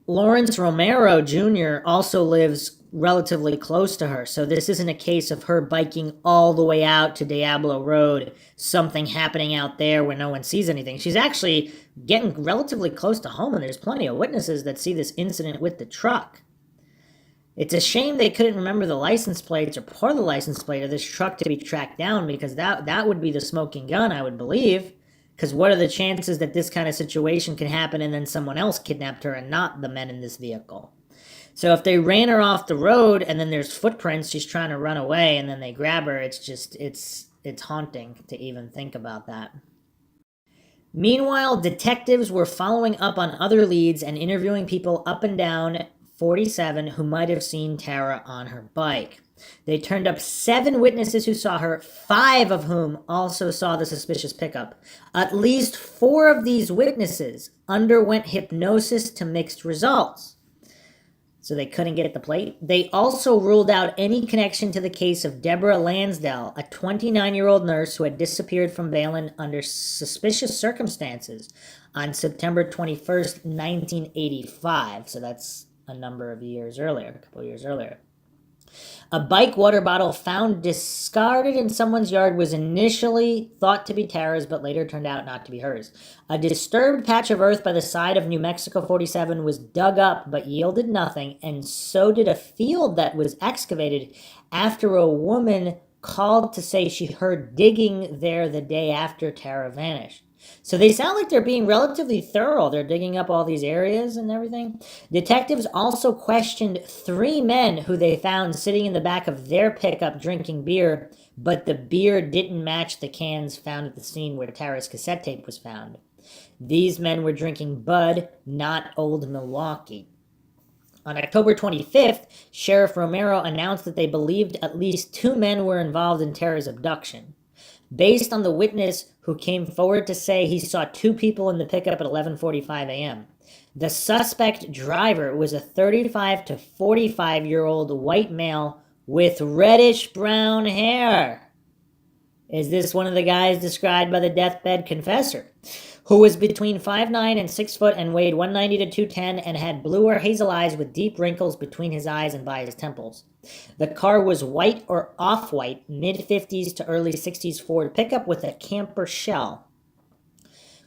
Lawrence Romero Jr. also lives relatively close to her. So this isn't a case of her biking all the way out to Diablo Road, something happening out there where no one sees anything. She's actually getting relatively close to home, and there's plenty of witnesses that see this incident with the truck. It's a shame they couldn't remember the license plates or part of the license plate of this truck to be tracked down, because that would be the smoking gun, I would believe. Because what are the chances that this kind of situation can happen and then someone else kidnapped her and not the men in this vehicle? So if they ran her off the road and then there's footprints, she's trying to run away, and then they grab her, it's haunting to even think about that. Meanwhile, detectives were following up on other leads and interviewing people up and down 47 who might have seen Tara on her bike. They turned up 7 witnesses who saw her, 5 of whom also saw the suspicious pickup. At least 4 of these witnesses underwent hypnosis to mixed results. So they couldn't get the plate. They also ruled out any connection to the case of Deborah Lansdale, a 29-year-old nurse who had disappeared from Belen under suspicious circumstances on September 21st, 1985. So that's a couple of years earlier. A bike water bottle found discarded in someone's yard was initially thought to be Tara's, but later turned out not to be hers. A disturbed patch of earth by the side of New Mexico 47 was dug up but yielded nothing, and so did a field that was excavated after a woman called to say she heard digging there the day after Tara vanished. So they sound like they're being relatively thorough. They're digging up all these areas and everything. Detectives also questioned 3 men who they found sitting in the back of their pickup drinking beer, but the beer didn't match the cans found at the scene where Tara's cassette tape was found. These men were drinking Bud, not Old Milwaukee. On October 25th, Sheriff Romero announced that they believed at least 2 men were involved in Tara's abduction. Based on the witness who came forward to say he saw 2 people in the pickup at 11:45 a.m. The suspect driver was a 35 to 45-year-old white male with reddish-brown hair. Is this one of the guys described by the deathbed confessor, who was between 5'9" and 6 foot and weighed 190 to 210 and had blue or hazel eyes with deep wrinkles between his eyes and by his temples? The car was white or off-white, mid-50s to early 60s Ford pickup with a camper shell.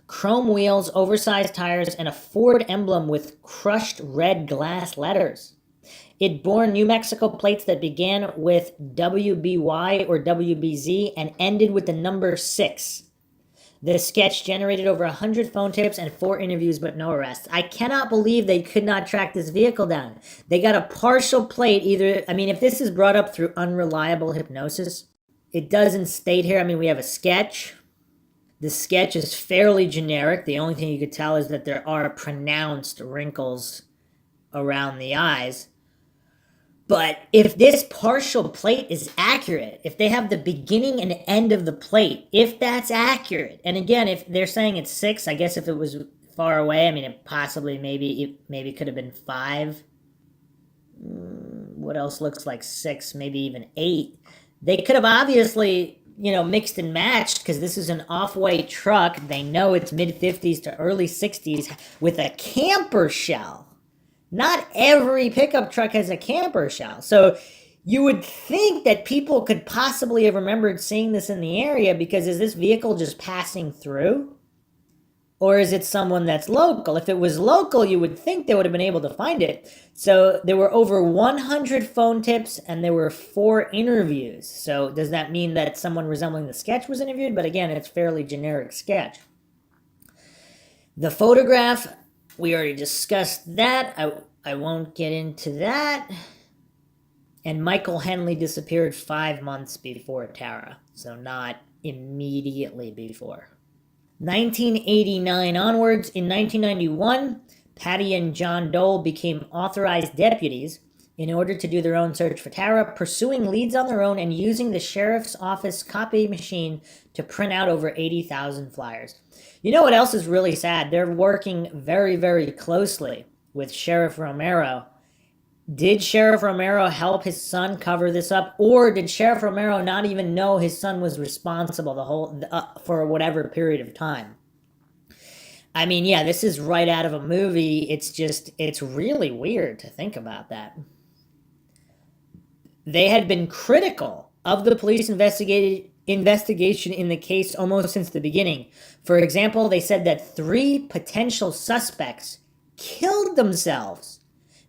Chrome wheels, oversized tires, and a Ford emblem with crushed red glass letters. It bore New Mexico plates that began with WBY or WBZ and ended with the number 6. The sketch generated over 100 phone tapes and 4 interviews, but no arrests. I cannot believe they could not track this vehicle down. They got a partial plate either. I mean, if this is brought up through unreliable hypnosis, it doesn't state here. I mean, we have a sketch. The sketch is fairly generic. The only thing you could tell is that there are pronounced wrinkles around the eyes. But if this partial plate is accurate, if they have the beginning and end of the plate, if that's accurate, and again, if they're saying it's 6, I guess if it was far away, I mean, it possibly maybe could have been 5. What else looks like 6? Maybe even 8. They could have obviously, mixed and matched because this is an off-white truck. They know it's mid-50s to early 60s with a camper shell. Not every pickup truck has a camper shell. So you would think that people could possibly have remembered seeing this in the area because is this vehicle just passing through? Or is it someone that's local? If it was local, you would think they would have been able to find it. So there were over 100 phone tips and there were 4 interviews. So does that mean that someone resembling the sketch was interviewed? But again, it's fairly generic sketch. The photograph, we already discussed that. I won't get into that. And Michael Henley disappeared 5 months before Tara. So not immediately before. 1989 onwards, in 1991, Patty and John Dole became authorized deputies in order to do their own search for Tara, pursuing leads on their own and using the sheriff's office copy machine to print out over 80,000 flyers. You know what else is really sad? They're working very, very closely with Sheriff Romero. Did Sheriff Romero help his son cover this up, or did Sheriff Romero not even know his son was responsible for whatever period of time? I mean, yeah, this is right out of a movie. It's really weird to think about that. They had been critical of the police investigation in the case almost since the beginning. For example, they said that 3 potential suspects killed themselves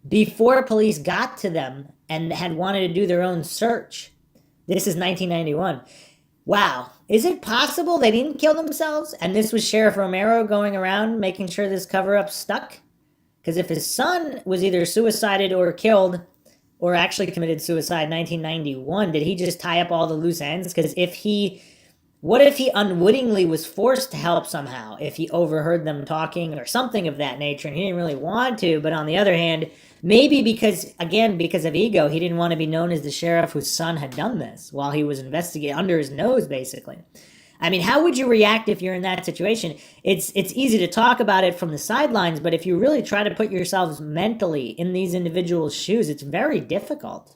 before police got to them and had wanted to do their own search. This is 1991. Wow. Is it possible they didn't kill themselves? And this was Sheriff Romero going around making sure this cover-up stuck? Because if his son was either suicided or killed, or actually committed suicide in 1991, did he just tie up all the loose ends? Because what if he unwittingly was forced to help somehow? If he overheard them talking or something of that nature and he didn't really want to, but on the other hand, maybe because of ego, he didn't want to be known as the sheriff whose son had done this while he was investigating under his nose, basically. I mean, how would you react if you're in that situation? It's easy to talk about it from the sidelines, but if you really try to put yourselves mentally in these individuals' shoes, it's very difficult.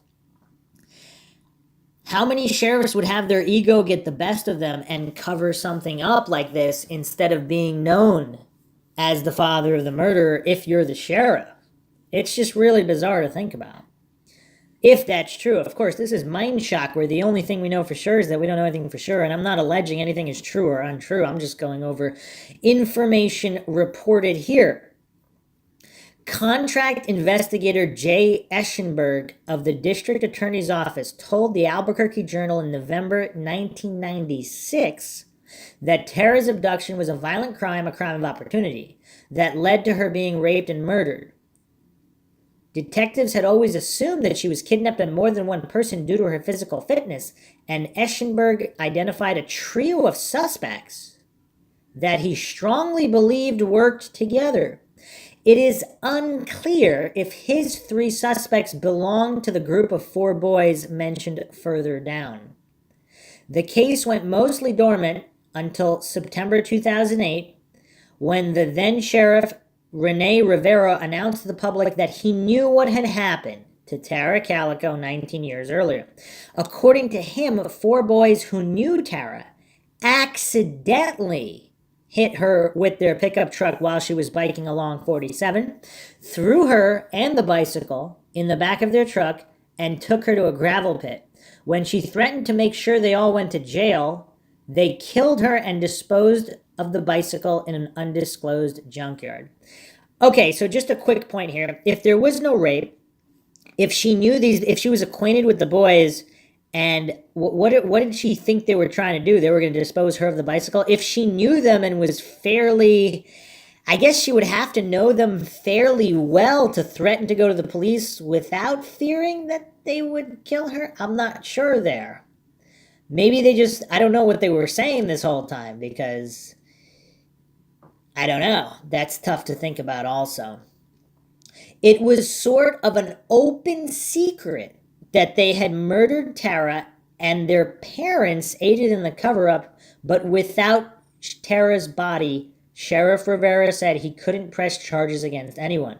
How many sheriffs would have their ego get the best of them and cover something up like this instead of being known as the father of the murderer if you're the sheriff? It's just really bizarre to think about. If that's true, of course, this is MINDSHOCK, where the only thing we know for sure is that we don't know anything for sure, and I'm not alleging anything is true or untrue. I'm just going over information reported here. Contract investigator Jay Eschenberg of the District Attorney's Office told the Albuquerque Journal in November 1996 that Tara's abduction was a violent crime, a crime of opportunity, that led to her being raped and murdered. Detectives had always assumed that she was kidnapped by more than one person due to her physical fitness, and Eschenberg identified a trio of suspects that he strongly believed worked together. It is unclear if his 3 suspects belonged to the group of 4 boys mentioned further down. The case went mostly dormant until September 2008, when the then sheriff Rene Rivera announced to the public that he knew what had happened to Tara Calico 19 years earlier. According to him, 4 boys who knew Tara accidentally hit her with their pickup truck while she was biking along 47, threw her and the bicycle in the back of their truck, and took her to a gravel pit. When she threatened to make sure they all went to jail, they killed her and disposed of the bicycle in an undisclosed junkyard. Okay, so just a quick point here. If there was no rape, If she knew these, if she was acquainted with the boys, and what did she think they were trying to do? They were going to dispose her of the bicycle. If she knew them and was fairly, I guess she would have to know them fairly well to threaten to go to the police without fearing that they would kill her. I'm not sure there. Maybe they just, I don't know what they were saying this whole time, because I don't know. That's tough to think about also. It was sort of an open secret that they had murdered Tara, and their parents aided in the cover-up, but without Tara's body, Sheriff Rivera said he couldn't press charges against anyone.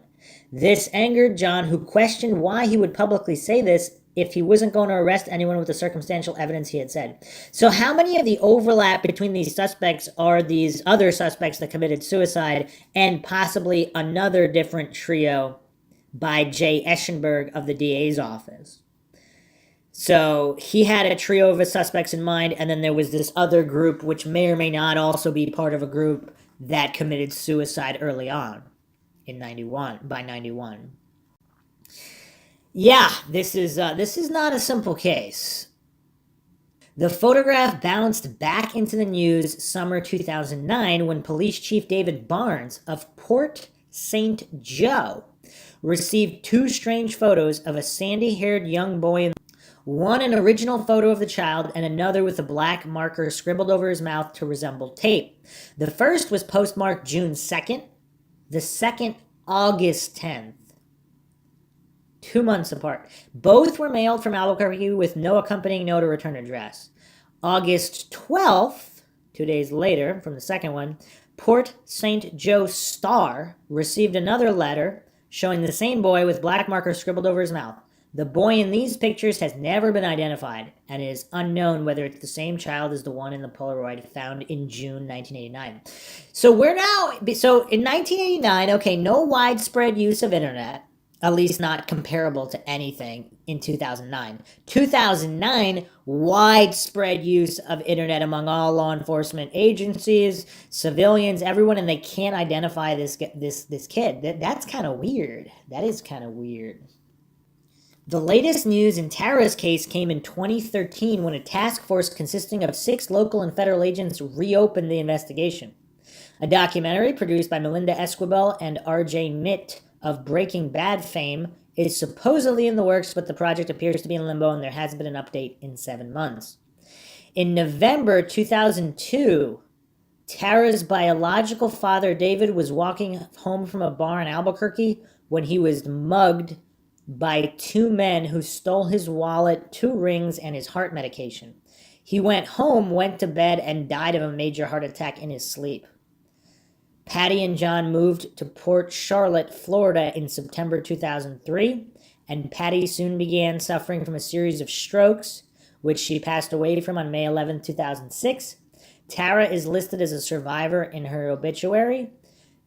This angered John, who questioned why he would publicly say this if he wasn't going to arrest anyone with the circumstantial evidence he had said. So how many of the overlap between these suspects are these other suspects that committed suicide, and possibly another different trio by Jay Eschenberg of the DA's office? So he had a trio of his suspects in mind, and then there was this other group, which may or may not also be part of a group that committed suicide early on in 91, by 91. Yeah, this is not a simple case. The photograph bounced back into the news summer 2009 when Police Chief David Barnes of Port St. Joe received two strange photos of a sandy-haired young boy, one an original photo of the child and another with a black marker scribbled over his mouth to resemble tape. The first was postmarked June 2nd, the second August 10th. 2 months apart. Both were mailed from Albuquerque with no accompanying note or return address. August 12th, 2 days later from the second one, Port St. Joe Star received another letter showing the same boy with black marker scribbled over his mouth. The boy in these pictures has never been identified, and it is unknown whether it's the same child as the one in the Polaroid found in June 1989. So in 1989, okay, no widespread use of internet, at least not comparable to anything in 2009. 2009, widespread use of internet among all law enforcement agencies, civilians, everyone, and they can't identify this kid. That's kind of weird. That is kind of weird. The latest news in Tara's case came in 2013 when a task force consisting of 6 local and federal agents reopened the investigation. A documentary produced by Melinda Esquivel and R.J. Mitt of Breaking Bad fame is supposedly in the works, but the project appears to be in limbo and there hasn't been an update in 7 months. In November 2002, Tara's biological father, David, was walking home from a bar in Albuquerque when he was mugged by 2 men who stole his wallet, 2 rings, and his heart medication. He went home, went to bed, and died of a major heart attack in his sleep. Patty and John moved to Port Charlotte, Florida in September 2003, and Patty soon began suffering from a series of strokes, which she passed away from on May 11, 2006. Tara is listed as a survivor in her obituary.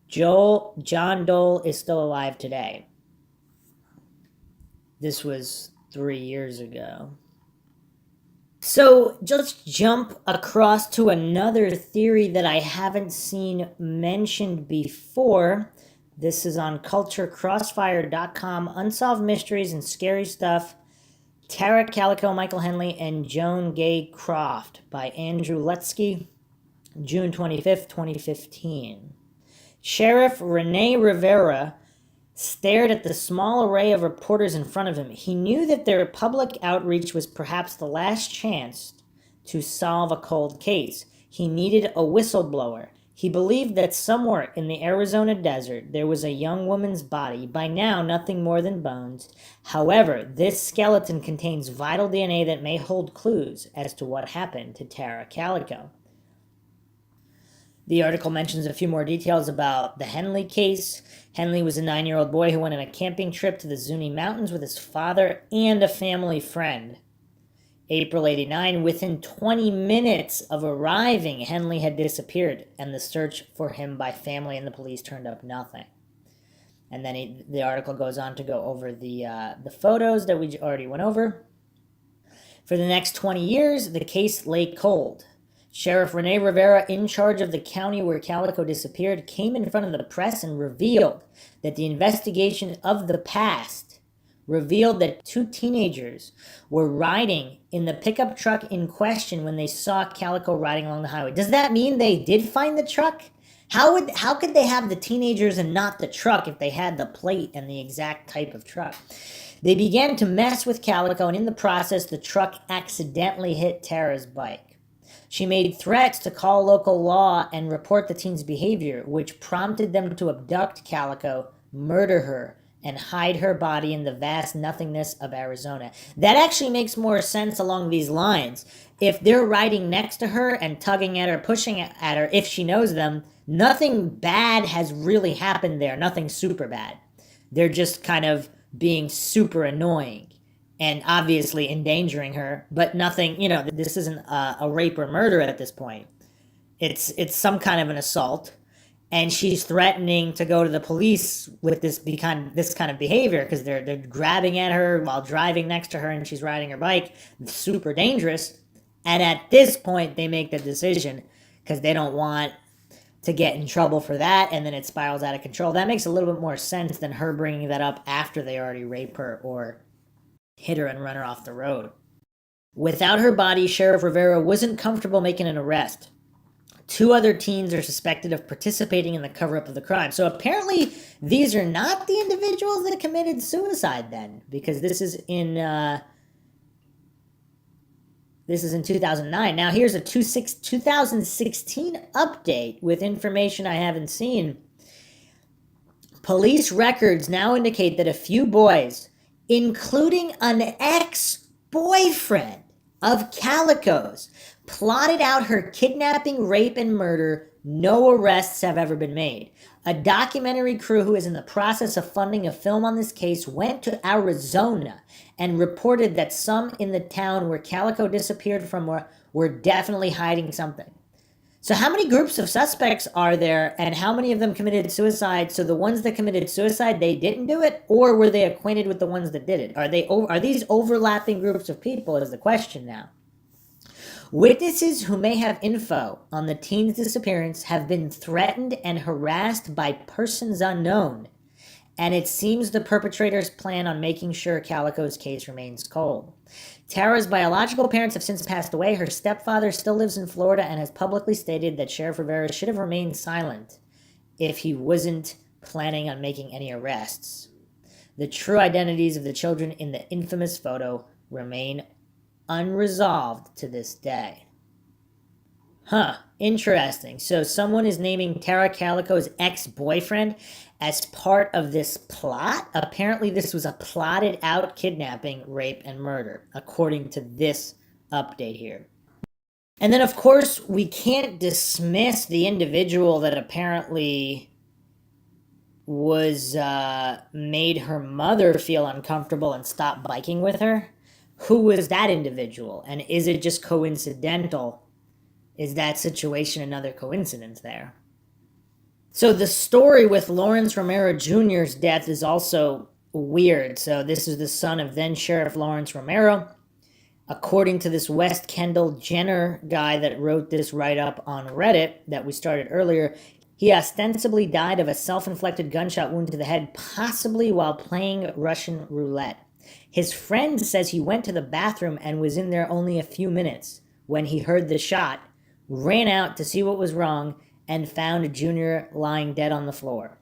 John Dole is still alive today. This was 3 years ago. So just jump across to another theory that I haven't seen mentioned before. This is on culturecrossfire.com. Unsolved Mysteries and Scary Stuff. Tara Calico, Michael Henley, and Joan Gay Croft by Andrew Lutsky. June 25th, 2015. Sheriff Rene Rivera stared at the small array of reporters in front of him. He knew that their public outreach was perhaps the last chance to solve a cold case. He needed a whistleblower. He believed that somewhere in the Arizona desert there was a young woman's body, by now nothing more than bones. However, this skeleton contains vital DNA that may hold clues as to what happened to Tara Calico. The article mentions a few more details about the Henley case. Henley was a 9-year-old boy who went on a camping trip to the Zuni Mountains with his father and a family friend. April 89, within 20 minutes of arriving, Henley had disappeared, and the search for him by family and the police turned up nothing. And then the article goes on to go over the photos that we already went over. For the next 20 years, the case lay cold. Sheriff Rene Rivera, in charge of the county where Calico disappeared, came in front of the press and revealed that the investigation of the past revealed that two teenagers were riding in the pickup truck in question when they saw Calico riding along the highway. Does that mean they did find the truck? How could they have the teenagers and not the truck if they had the plate and the exact type of truck? They began to mess with Calico, and in the process, the truck accidentally hit Tara's bike. She made threats to call local law and report the teen's behavior, which prompted them to abduct Calico, murder her, and hide her body in the vast nothingness of Arizona. That actually makes more sense along these lines. If they're riding next to her and tugging at her, pushing at her, if she knows them, nothing bad has really happened there. Nothing super bad. They're just kind of being super annoying and obviously endangering her, but nothing, this isn't a rape or murder at this point. It's some kind of an assault, and she's threatening to go to the police with this kind of behavior because they're grabbing at her while driving next to her and she's riding her bike. It's super dangerous. And at this point, they make the decision because they don't want to get in trouble for that, and then it spirals out of control. That makes a little bit more sense than her bringing that up after they already rape her or hit her and run her off the road. Without her body, Sheriff Rivera wasn't comfortable making an arrest. Two other teens are suspected of participating in the cover-up of the crime. So apparently these are not the individuals that committed suicide then, because this is in 2009. Now here's a 2016 update with information I haven't seen. Police records now indicate that a few boys, including an ex-boyfriend of Calico's, plotted out her kidnapping, rape, and murder. No arrests have ever been made. A documentary crew who is in the process of funding a film on this case went to Arizona and reported that some in the town where Calico disappeared from were definitely hiding something. So how many groups of suspects are there, and how many of them committed suicide? So the ones that committed suicide, they didn't do it, or were they acquainted with the ones that did it? Are these overlapping groups of people is the question now. Witnesses who may have info on the teen's disappearance have been threatened and harassed by persons unknown, and it seems the perpetrators plan on making sure Calico's case remains cold. Tara's biological parents have since passed away. Her stepfather still lives in Florida and has publicly stated that Sheriff Rivera should have remained silent if he wasn't planning on making any arrests. The true identities of the children in the infamous photo remain unresolved to this day. Interesting. So someone is naming Tara Calico's ex-boyfriend as part of this plot? Apparently this was a plotted out kidnapping, rape, and murder, according to this update here. And then, of course, we can't dismiss the individual that apparently was made her mother feel uncomfortable and stop biking with her. Who was that individual? And is it just coincidental? Is that situation another coincidence there? So the story with Lawrence Romero Jr.'s death is also weird. So this is the son of then Sheriff Lawrence Romero. According to this West Kendall Jenner guy that wrote this write-up on Reddit that we started earlier, he ostensibly died of a self-inflicted gunshot wound to the head, possibly while playing Russian roulette. His friend says he went to the bathroom and was in there only a few minutes when he heard the shot, ran out to see what was wrong, and found Junior lying dead on the floor.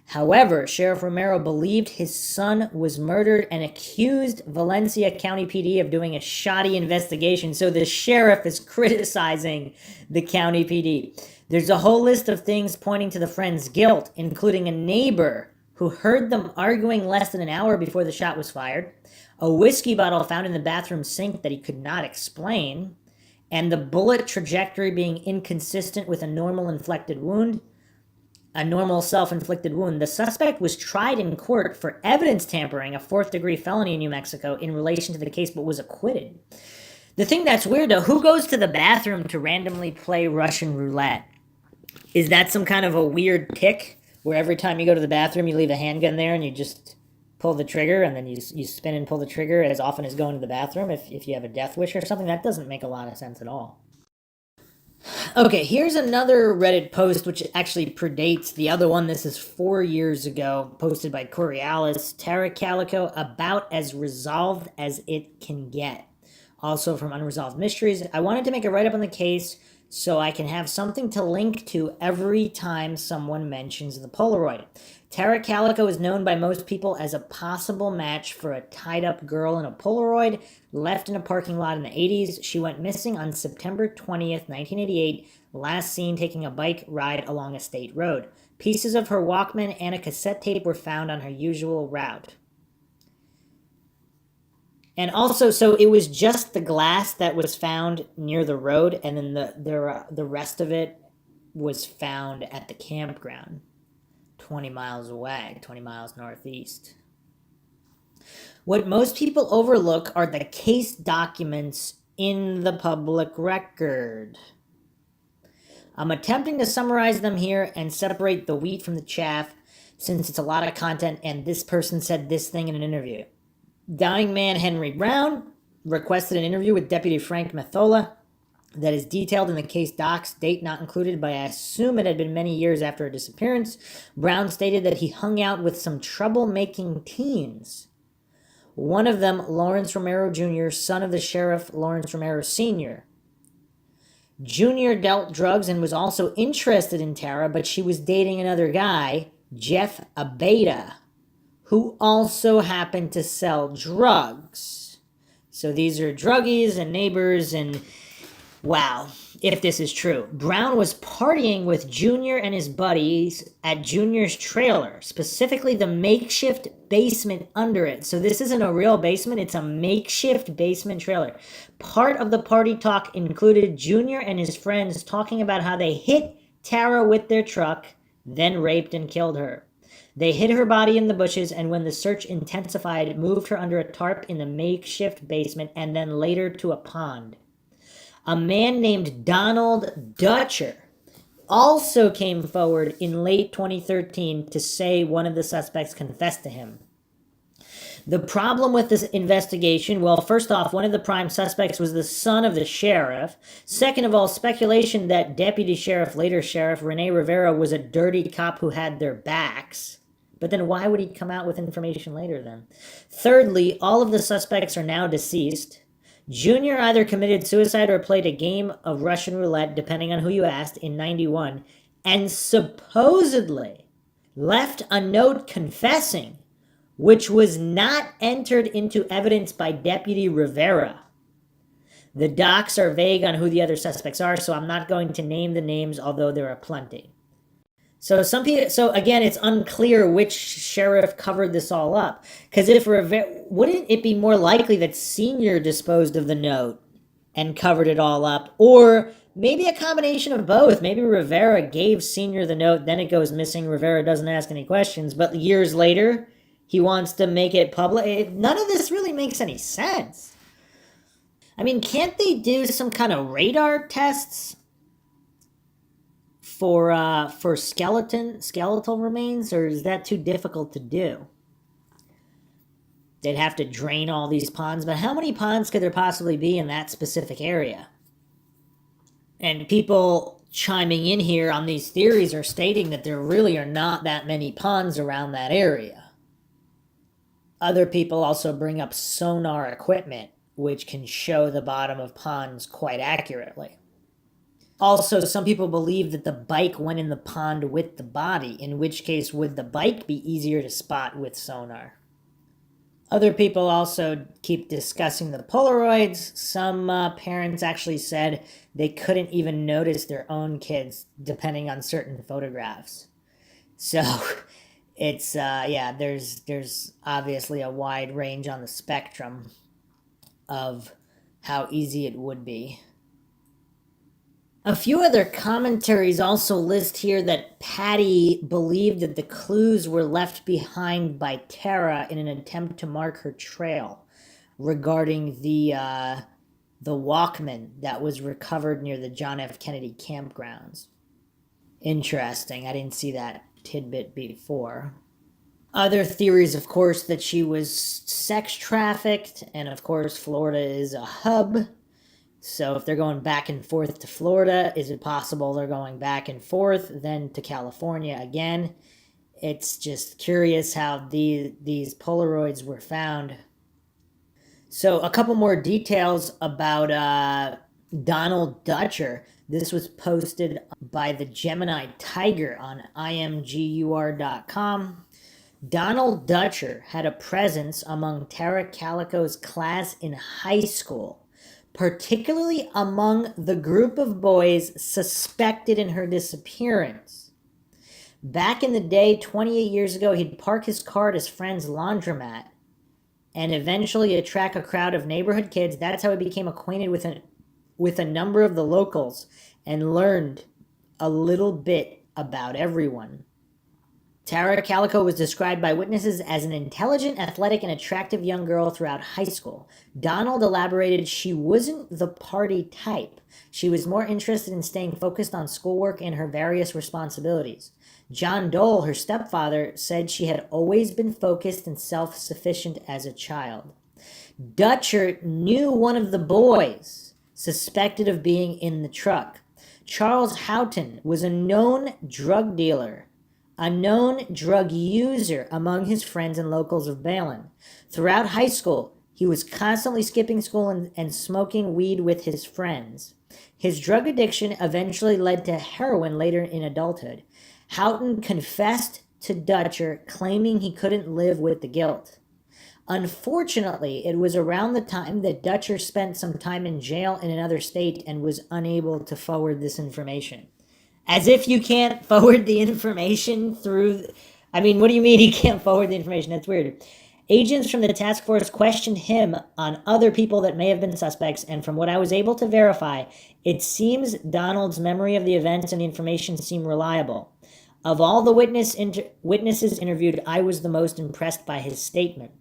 However, Sheriff Romero believed his son was murdered and accused Valencia County PD of doing a shoddy investigation. So the sheriff is criticizing the county PD. There's a whole list of things pointing to the friend's guilt, including a neighbor who heard them arguing less than an hour before the shot was fired, a whiskey bottle found in the bathroom sink that he could not explain, and the bullet trajectory being inconsistent with a normal self-inflicted wound. The suspect was tried in court for evidence tampering, a fourth-degree felony in New Mexico, in relation to the case, but was acquitted. The thing that's weird, though, who goes to the bathroom to randomly play Russian roulette? Is that some kind of a weird tick, where every time you go to the bathroom, you leave a handgun there and you just pull the trigger, and then you spin and pull the trigger as often as going to the bathroom if you have a death wish or something? That doesn't make a lot of sense at all. Okay, here's another Reddit post which actually predates the other one. This is 4 years ago, posted by Coriolis. Tara Calico, about as resolved as it can get. Also from Unresolved Mysteries. I wanted to make a write-up on the case so I can have something to link to every time someone mentions the Polaroid. Tara Calico is known by most people as a possible match for a tied-up girl in a Polaroid left in a parking lot in the 80s. She went missing on September 20th, 1988, last seen taking a bike ride along a state road. Pieces of her Walkman and a cassette tape were found on her usual route. And also, so it was just the glass that was found near the road, and then the rest of it was found at the campground, 20 miles away, 20 miles northeast. What most people overlook are the case documents in the public record. I'm attempting to summarize them here and separate the wheat from the chaff, since it's a lot of content, and this person said this thing in an interview. Dying man Henry Brown requested an interview with Deputy Frank Methola that is detailed in the case docs, date not included, but I assume it had been many years after her disappearance. Brown stated that he hung out with some troublemaking teens. One of them, Lawrence Romero Jr., son of the sheriff Lawrence Romero Sr. Jr. dealt drugs and was also interested in Tara, but she was dating another guy, Jeff Abeda, who also happened to sell drugs. So these are druggies and neighbors, and wow, if this is true. Brown was partying with Junior and his buddies at Junior's trailer, specifically the makeshift basement under it. So this isn't a real basement, it's a makeshift basement trailer. Part of the party talk included Junior and his friends talking about how they hit Tara with their truck, then raped and killed her. They hid her body in the bushes, and when the search intensified, moved her under a tarp in the makeshift basement and then later to a pond. A man named Donald Dutcher also came forward in late 2013 to say one of the suspects confessed to him. The problem with this investigation, well, first off, one of the prime suspects was the son of the sheriff. Second of all, speculation that Deputy Sheriff, later Sheriff Rene Rivera, was a dirty cop who had their backs. But then why would he come out with information later then? Thirdly, all of the suspects are now deceased. Junior either committed suicide or played a game of Russian roulette, depending on who you asked, in 91, and supposedly left a note confessing, which was not entered into evidence by Deputy Rivera. The docs are vague on who the other suspects are, so I'm not going to name the names, although there are plenty. So again, it's unclear which sheriff covered this all up. Because wouldn't it be more likely that Senior disposed of the note and covered it all up? Or maybe a combination of both. Maybe Rivera gave Senior the note, then it goes missing, Rivera doesn't ask any questions, but years later, he wants to make it public. None of this really makes any sense. I mean, can't they do some kind of radar tests for skeletal remains, or is that too difficult to do? They'd have to drain all these ponds, but how many ponds could there possibly be in that specific area? And people chiming in here on these theories are stating that there really are not that many ponds around that area. Other people also bring up sonar equipment, which can show the bottom of ponds quite accurately. Also, some people believe that the bike went in the pond with the body, in which case would the bike be easier to spot with sonar? Other people also keep discussing the Polaroids. Some parents actually said they couldn't even notice their own kids depending on certain photographs. So it's, there's obviously a wide range on the spectrum of how easy it would be. A few other commentaries also list here that Patty believed that the clues were left behind by Tara in an attempt to mark her trail regarding the Walkman that was recovered near the John F. Kennedy campgrounds. Interesting. I didn't see that tidbit before. Other theories, of course, that she was sex trafficked, and of course Florida is a hub. So if they're going back and forth to Florida, is it possible they're going back and forth then to California again? It's just curious how these Polaroids were found. So a couple more details about Donald Dutcher. This was posted by the Gemini Tiger on imgur.com. Donald Dutcher had a presence among Tara Calico's class in high school, particularly among the group of boys suspected in her disappearance. Back in the day, 28 years ago, he'd park his car at his friend's laundromat and eventually attract a crowd of neighborhood kids. That's how he became acquainted with a number of the locals and learned a little bit about everyone. Tara Calico was described by witnesses as an intelligent, athletic, and attractive young girl throughout high school. Donald elaborated she wasn't the party type. She was more interested in staying focused on schoolwork and her various responsibilities. John Dole, her stepfather, said she had always been focused and self-sufficient as a child. Dutcher knew one of the boys suspected of being in the truck. Charles Houghton was a known drug dealer, a known drug user among his friends and locals of Belen. Throughout high school, he was constantly skipping school and smoking weed with his friends. His drug addiction eventually led to heroin later in adulthood. Houghton confessed to Dutcher, claiming he couldn't live with the guilt. Unfortunately, it was around the time that Dutcher spent some time in jail in another state and was unable to forward this information. As if you can't forward the information through... I mean, what do you mean he can't forward the information? That's weird. Agents from the task force questioned him on other people that may have been suspects, and from what I was able to verify, it seems Donald's memory of the events and the information seemed reliable. Of all the witnesses interviewed, I was the most impressed by his statement.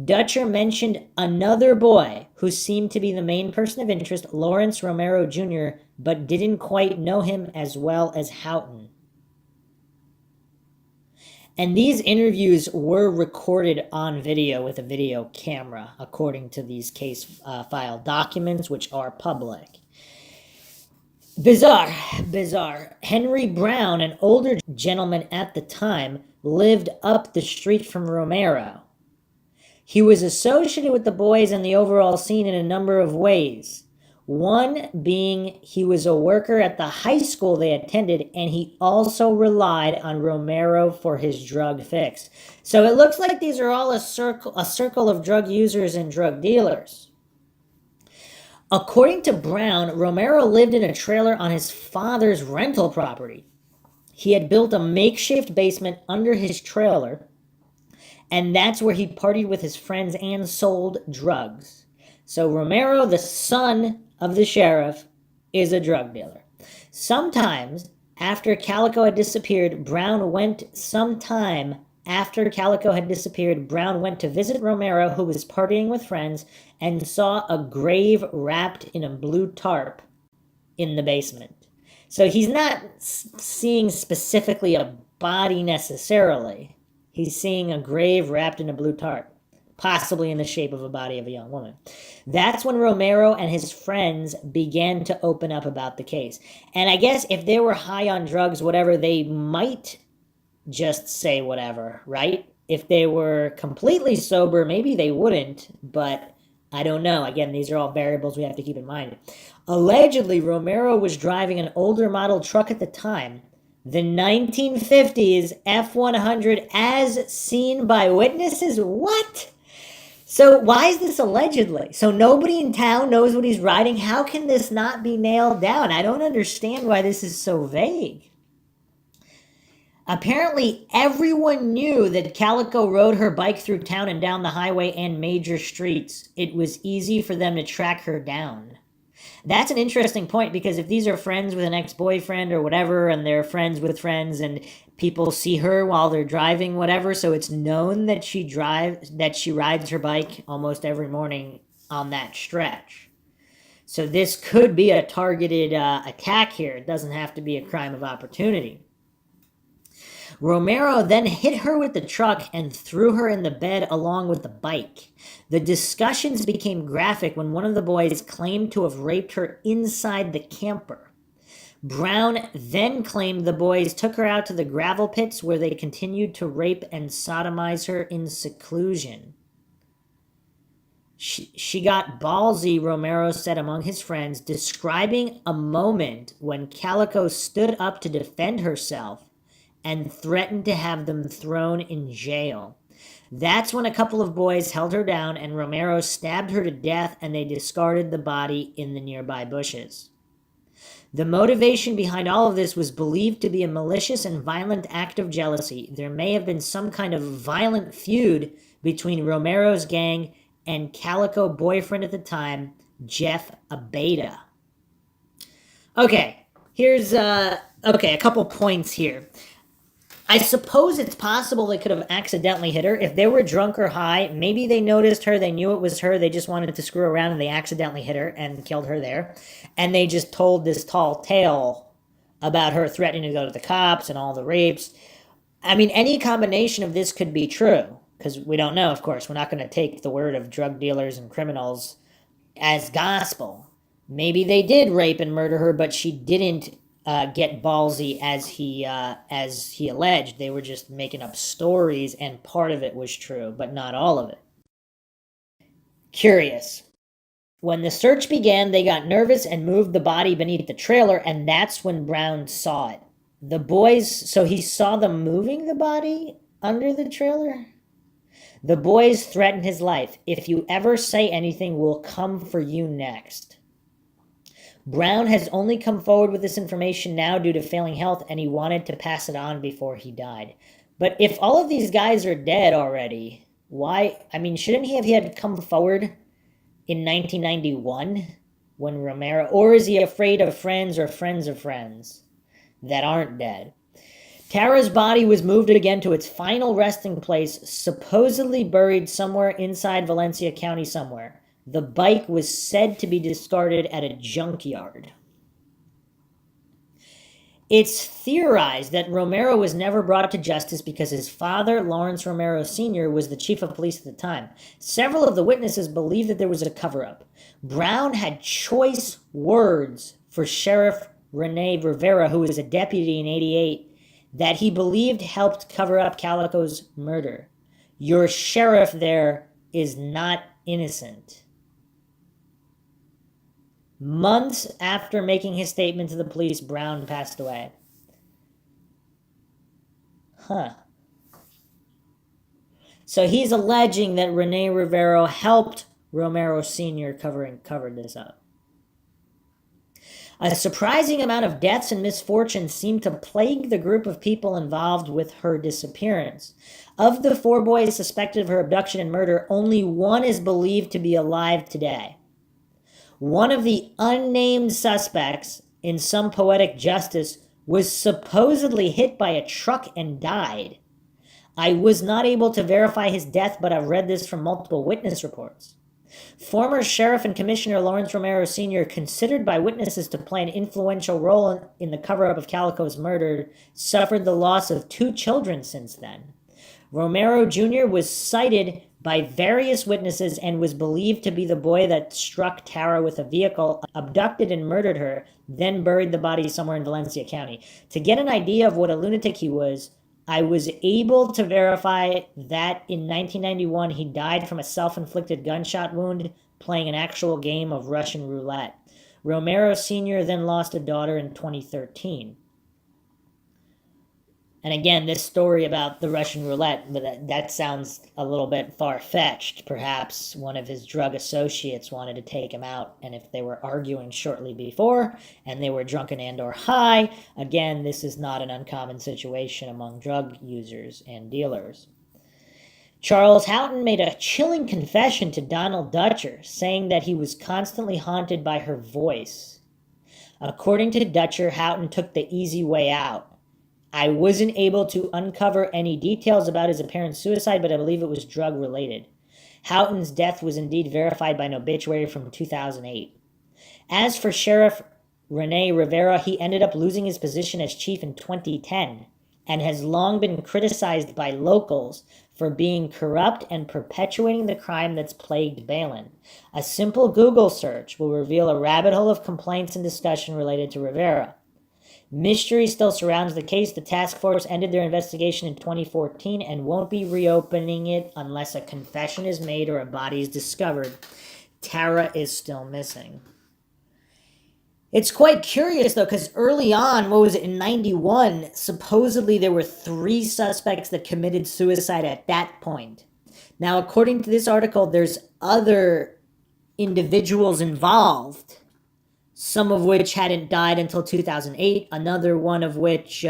Dutcher mentioned another boy who seemed to be the main person of interest, Lawrence Romero Jr., but didn't quite know him as well as Houghton. And these interviews were recorded on video with a video camera, according to these case file documents, which are public. Bizarre. Henry Brown, an older gentleman at the time, lived up the street from Romero. He was associated with the boys and the overall scene in a number of ways. One being he was a worker at the high school they attended, and he also relied on Romero for his drug fix. So it looks like these are all a circle of drug users and drug dealers. According to Brown, Romero lived in a trailer on his father's rental property. He had built a makeshift basement under his trailer, and that's where he partied with his friends and sold drugs. So Romero, the son of the sheriff, is a drug dealer. Sometimes, after Calico had disappeared, Brown went to visit Romero, who was partying with friends, and saw a grave wrapped in a blue tarp in the basement. So he's not seeing specifically a body necessarily. He's seeing a grave wrapped in a blue tarp, possibly in the shape of a body of a young woman. That's when Romero and his friends began to open up about the case. And I guess if they were high on drugs, whatever, they might just say whatever, right? If they were completely sober, maybe they wouldn't, but I don't know. Again, these are all variables we have to keep in mind. Allegedly, Romero was driving an older model truck at the time, the 1950s F-100, as seen by witnesses. What? So why is this allegedly? So nobody in town knows what he's riding? How can this not be nailed down? I don't understand why this is so vague. Apparently, everyone knew that Calico rode her bike through town and down the highway and major streets. It was easy for them to track her down. That's an interesting point, because if these are friends with an ex-boyfriend or whatever, and they're friends with friends, and people see her while they're driving, whatever, so it's known that she rides her bike almost every morning on that stretch. So this could be a targeted attack here. It doesn't have to be a crime of opportunity. Romero then hit her with the truck and threw her in the bed along with the bike. The discussions became graphic when one of the boys claimed to have raped her inside the camper. Brown then claimed the boys took her out to the gravel pits where they continued to rape and sodomize her in seclusion. She got ballsy, Romero said among his friends, describing a moment when Calico stood up to defend herself and threatened to have them thrown in jail. That's when a couple of boys held her down and Romero stabbed her to death, and they discarded the body in the nearby bushes. The motivation behind all of this was believed to be a malicious and violent act of jealousy. There may have been some kind of violent feud between Romero's gang and Calico boyfriend at the time, Jeff Abeda. Okay, here's a couple points here. I suppose it's possible they could have accidentally hit her. If they were drunk or high, maybe they noticed her, they knew it was her, they just wanted to screw around and they accidentally hit her and killed her there. And they just told this tall tale about her threatening to go to the cops and all the rapes. I mean, any combination of this could be true, because we don't know, of course. We're not going to take the word of drug dealers and criminals as gospel. Maybe they did rape and murder her, but she didn't get ballsy as he alleged. They were just making up stories, and part of it was true, but not all of it. Curious. When the search began, they got nervous and moved the body beneath the trailer, and that's when Brown saw it. The boys, so he saw them moving the body under the trailer? The boys threatened his life. If you ever say anything, we'll come for you next. Brown has only come forward with this information now due to failing health, and he wanted to pass it on before he died. But if all of these guys are dead already, why? I mean, shouldn't he have had come forward in 1991 when Romero, or is he afraid of friends or friends of friends that aren't dead? Tara's body was moved again to its final resting place, supposedly buried somewhere inside Valencia County somewhere. The bike was said to be discarded at a junkyard. It's theorized that Romero was never brought to justice because his father, Lawrence Romero Sr., was the chief of police at the time. Several of the witnesses believed that there was a cover-up. Brown had choice words for Sheriff Rene Rivera, who was a deputy in '88, that he believed helped cover up Calico's murder. Your sheriff there is not innocent. Months after making his statement to the police, Brown passed away. So he's alleging that Rene Rivera helped Romero Sr. covered this up. A surprising amount of deaths and misfortunes seemed to plague the group of people involved with her disappearance. Of the 4 boys suspected of her abduction and murder, only one is believed to be alive today. One of the unnamed suspects, in some poetic justice, was supposedly hit by a truck and died. I was not able to verify his death, but I've read this from multiple witness reports. Former Sheriff and Commissioner Lawrence Romero Sr., considered by witnesses to play an influential role in the cover-up of Calico's murder, suffered the loss of 2 children since then. Romero Jr. was cited by various witnesses and was believed to be the boy that struck Tara with a vehicle, abducted and murdered her, then buried the body somewhere in Valencia County. To get an idea of what a lunatic he was, I was able to verify that in 1991 he died from a self-inflicted gunshot wound playing an actual game of Russian roulette. Romero Sr. then lost a daughter in 2013. And again, this story about the Russian roulette, that sounds a little bit far-fetched. Perhaps one of his drug associates wanted to take him out, and if they were arguing shortly before, and they were drunken and or high, again, this is not an uncommon situation among drug users and dealers. Charles Houghton made a chilling confession to Donald Dutcher, saying that he was constantly haunted by her voice. According to Dutcher, Houghton took the easy way out. I wasn't able to uncover any details about his apparent suicide, but I believe it was drug-related. Houghton's death was indeed verified by an obituary from 2008. As for Sheriff Rene Rivera, he ended up losing his position as chief in 2010. and has long been criticized by locals for being corrupt and perpetuating the crime that's plagued Belen. A simple Google search will reveal a rabbit hole of complaints and discussion related to Rivera. Mystery still surrounds the case. The task force ended their investigation in 2014 and won't be reopening it unless a confession is made or a body is discovered. Tara is still missing. It's quite curious, though, because early on, what was it, in 91, supposedly there were 3 suspects that committed suicide at that point. Now, according to this article, there's other individuals involved, some of which hadn't died until 2008, another one of which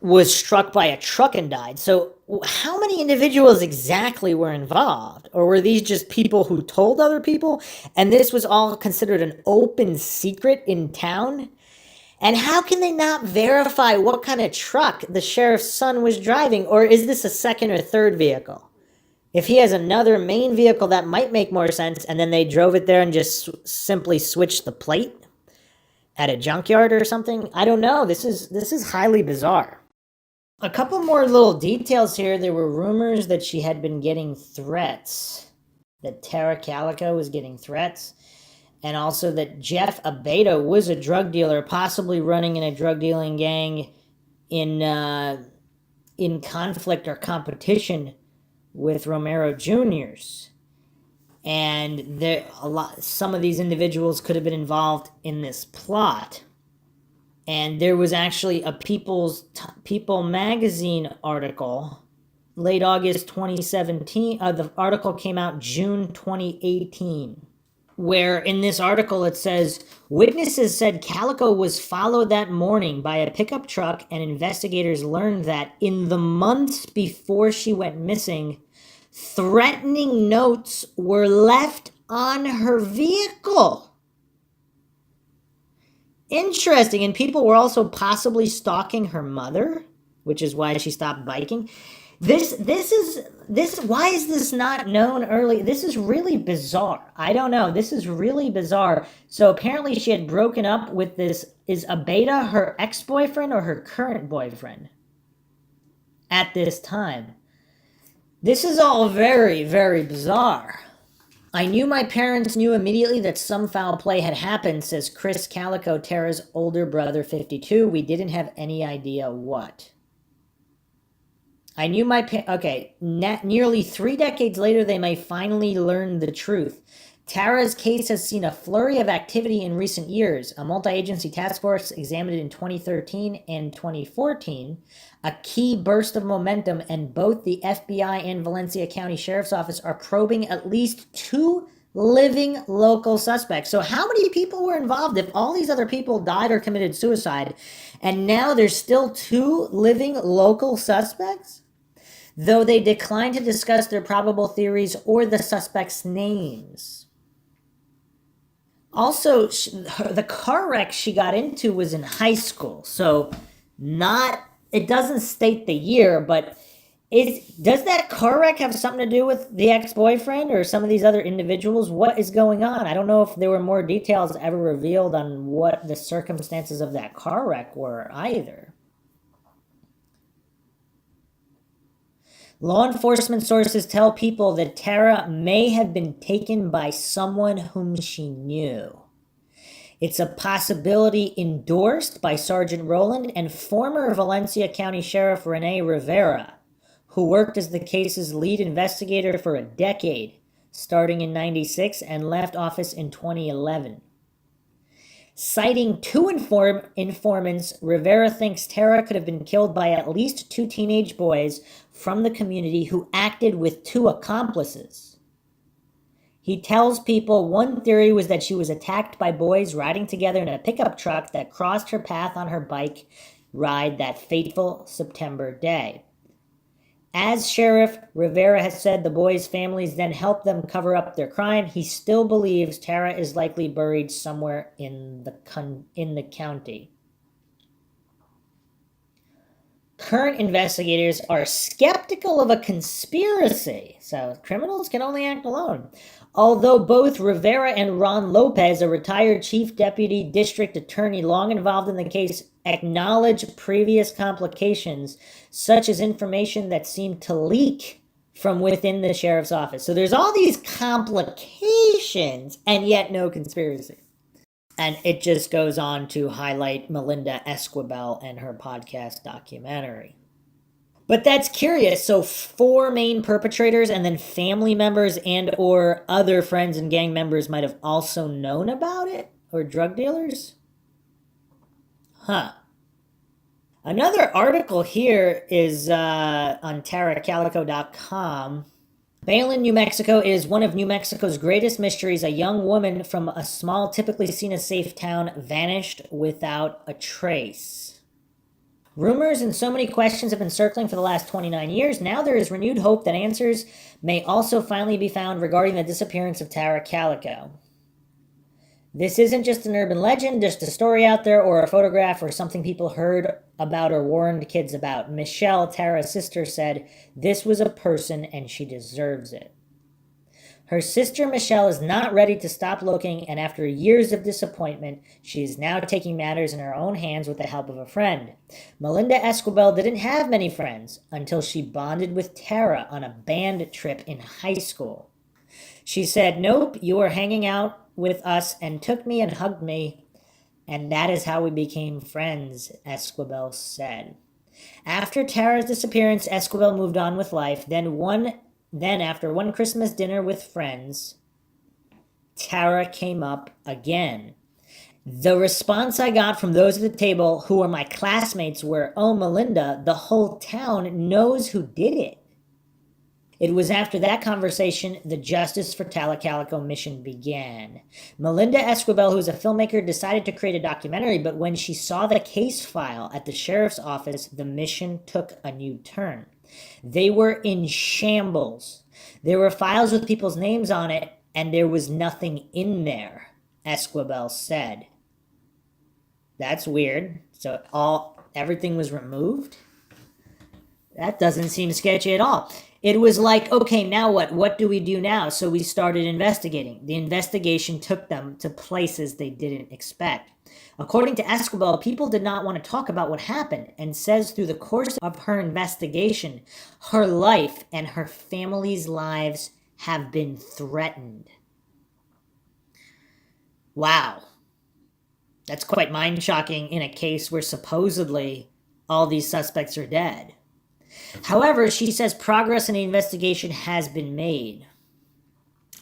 was struck by a truck and died. So how many individuals exactly were involved? Or were these just people who told other people? And this was all considered an open secret in town? And how can they not verify what kind of truck the sheriff's son was driving? Or is this a second or third vehicle? If he has another main vehicle, that might make more sense, and then they drove it there and just simply switched the plate at a junkyard or something. I don't know. This is highly bizarre. A couple more little details here. There were rumors that she had been getting threats, that Tara Calico was getting threats, and also that Jeff Abeda was a drug dealer, possibly running in a drug dealing gang in conflict or competition with Romero Jr.'s. And some of these individuals could have been involved in this plot. And there was actually a People magazine article, late August 2017. The article came out June 2018, where in this article it says, witnesses said Calico was followed that morning by a pickup truck, and investigators learned that in the months before she went missing, threatening notes were left on her vehicle. Interesting. And people were also possibly stalking her mother, which is why she stopped biking. Why is this not known early? This is really bizarre. I don't know. This is really bizarre. So apparently she had broken up with this. Is Abeda her ex-boyfriend or her current boyfriend at this time? This is all very, very bizarre. I knew my parents knew immediately that some foul play had happened, says Chris Calico, Tara's older brother, 52. We didn't have any idea what. I knew nearly 3 decades later, they may finally learn the truth. Tara's case has seen a flurry of activity in recent years. A multi-agency task force examined it in 2013 and 2014, a key burst of momentum, and both the FBI and Valencia County Sheriff's Office are probing at least 2 living local suspects. So how many people were involved if all these other people died or committed suicide, and now there's still 2 living local suspects? Though they declined to discuss their probable theories or the suspects' names. Also, the car wreck she got into was in high school, so it doesn't state the year, but does that car wreck have something to do with the ex-boyfriend or some of these other individuals? What is going on? I don't know if there were more details ever revealed on what the circumstances of that car wreck were either. Law enforcement sources tell people that Tara may have been taken by someone whom she knew. It's a possibility endorsed by Sergeant Rowland and former Valencia County Sheriff Rene Rivera, who worked as the case's lead investigator for a decade, starting in '96 and left office in 2011. Citing 2 informants, Rivera thinks Tara could have been killed by at least 2 teenage boys from the community who acted with 2 accomplices. He tells people one theory was that she was attacked by boys riding together in a pickup truck that crossed her path on her bike ride that fateful September day. As Sheriff Rivera has said, the boys' families then helped them cover up their crime. He still believes Tara is likely buried somewhere in the county. Current investigators are skeptical of a conspiracy, so criminals can only act alone. Although both Rivera and Ron Lopez, a retired chief deputy district attorney long involved in the case, acknowledge previous complications, such as information that seemed to leak from within the sheriff's office. So there's all these complications and yet no conspiracy. And it just goes on to highlight Melinda Esquivel and her podcast documentary. But that's curious. So 4 main perpetrators and then family members and or other friends and gang members might have also known about it? Or drug dealers? Huh. Another article here is on TaraCalico.com. Belen, New Mexico is one of New Mexico's greatest mysteries. A young woman from a small, typically seen as safe town vanished without a trace. Rumors and so many questions have been circling for the last 29 years. Now there is renewed hope that answers may also finally be found regarding the disappearance of Tara Calico. This isn't just an urban legend, just a story out there or a photograph or something people heard about or warned kids about. Michelle, Tara's sister, said, "This was a person and she deserves it." Her sister Michelle is not ready to stop looking, and after years of disappointment, she is now taking matters in her own hands with the help of a friend. Melinda Esquivel didn't have many friends until she bonded with Tara on a band trip in high school. She said, "Nope, you were hanging out with us and took me and hugged me, and that is how we became friends," Esquivel said. After Tara's disappearance, Esquivel moved on with life. Then after one Christmas dinner with friends, Tara came up again. The response I got from those at the table who were my classmates were, "Oh, Melinda, the whole town knows who did it." It was after that conversation the Justice for Tara Calico mission began. Melinda Esquivel, who is a filmmaker, decided to create a documentary, but when she saw the case file at the sheriff's office, the mission took a new turn. They were in shambles. There were files with people's names on it, and there was nothing in there, Esquivel said. That's weird. So everything was removed? That doesn't seem sketchy at all. It was like, okay, now what? What do we do now? So we started investigating. The investigation took them to places they didn't expect. According to Esquivel, people did not want to talk about what happened, and says through the course of her investigation, her life and her family's lives have been threatened. Wow. That's quite mind-shocking in a case where supposedly all these suspects are dead. However, she says progress in the investigation has been made.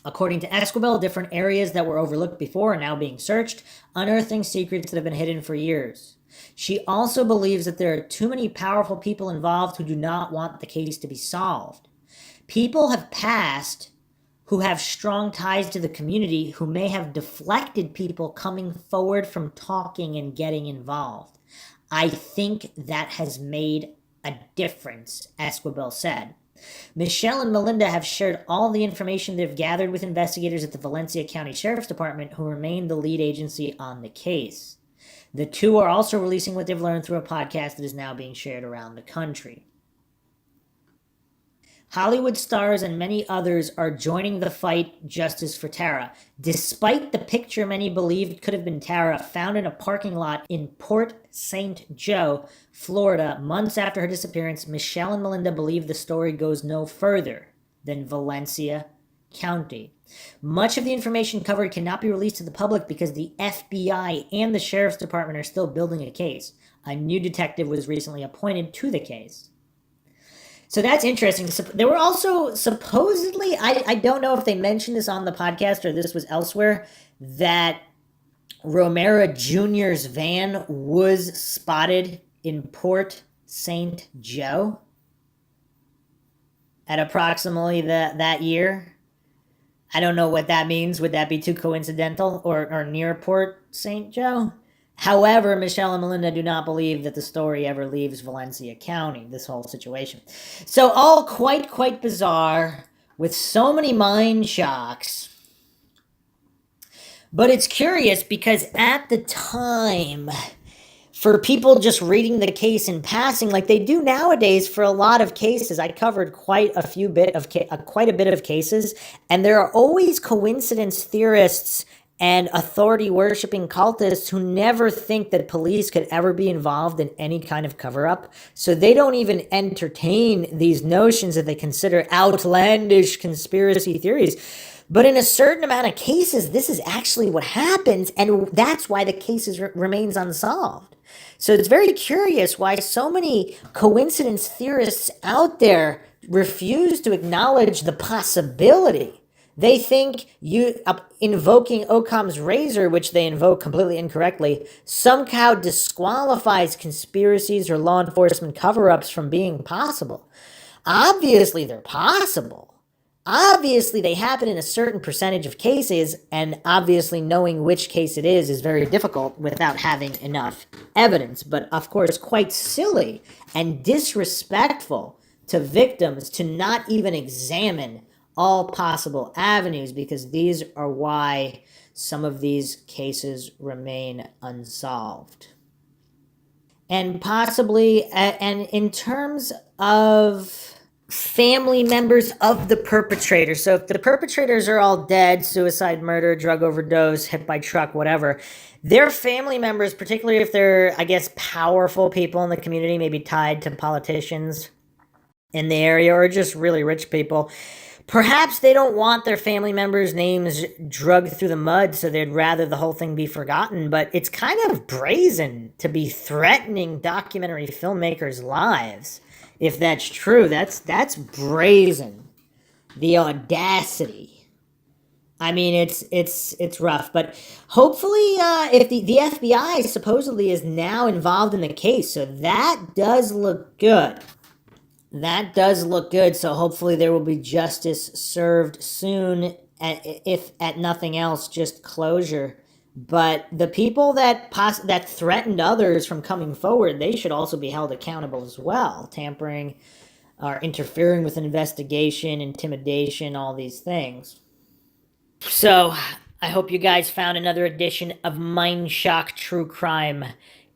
According to Esquivel, different areas that were overlooked before are now being searched, unearthing secrets that have been hidden for years. She also believes that there are too many powerful people involved who do not want the case to be solved. People have passed who have strong ties to the community who may have deflected people coming forward from talking and getting involved. I think that has made a difference, Esquivel said. Michelle and Melinda have shared all the information they've gathered with investigators at the Valencia County Sheriff's Department, who remain the lead agency on the case. The two are also releasing what they've learned through a podcast that is now being shared around the country. Hollywood stars and many others are joining the fight Justice for Tara, despite the picture many believed could have been Tara found in a parking lot in Port St. Joe, Florida, months after her disappearance. Michelle and Melinda believe the story goes no further than Valencia County. Much of the information covered cannot be released to the public because the FBI and the Sheriff's Department are still building a case. A new detective was recently appointed to the case. So that's interesting. There were also supposedly, I don't know if they mentioned this on the podcast or this was elsewhere, that Romero Jr.'s van was spotted in Port St. Joe at approximately that year. I don't know what that means. Would that be too coincidental or near Port St. Joe? However, Michelle and Melinda do not believe that the story ever leaves Valencia County, this whole situation. So all quite bizarre, with so many mind shocks. But it's curious because at the time, for people just reading the case in passing, like they do nowadays for a lot of cases. I covered quite a bit of cases, and there are always coincidence theorists and authority worshipping cultists who never think that police could ever be involved in any kind of cover up. So they don't even entertain these notions that they consider outlandish conspiracy theories. But in a certain amount of cases, this is actually what happens, and that's why the case remains unsolved. So it's very curious why so many coincidence theorists out there refuse to acknowledge the possibility. They think invoking Occam's razor, which they invoke completely incorrectly, somehow disqualifies conspiracies or law enforcement cover-ups from being possible. Obviously, they're possible. Obviously, they happen in a certain percentage of cases, and obviously knowing which case it is very difficult without having enough evidence. But of course, quite silly and disrespectful to victims to not even examine all possible avenues, because these are why some of these cases remain unsolved. And possibly, and in terms of family members of the perpetrator, so if the perpetrators are all dead, suicide, murder, drug overdose, hit by truck, whatever, their family members, particularly if they're, I guess, powerful people in the community, maybe tied to politicians in the area or just really rich people, perhaps they don't want their family members' names dragged through the mud, so they'd rather the whole thing be forgotten. But it's kind of brazen to be threatening documentary filmmakers' lives. If that's true, that's brazen. The audacity. I mean, it's rough. But hopefully, if the FBI supposedly is now involved in the case, so that does look good. That does look good, so hopefully there will be justice served soon, if at nothing else, just closure. But the people that threatened others from coming forward, they should also be held accountable as well. Tampering or interfering with an investigation, intimidation, all these things. So, I hope you guys found another edition of MINDSHOCK True Crime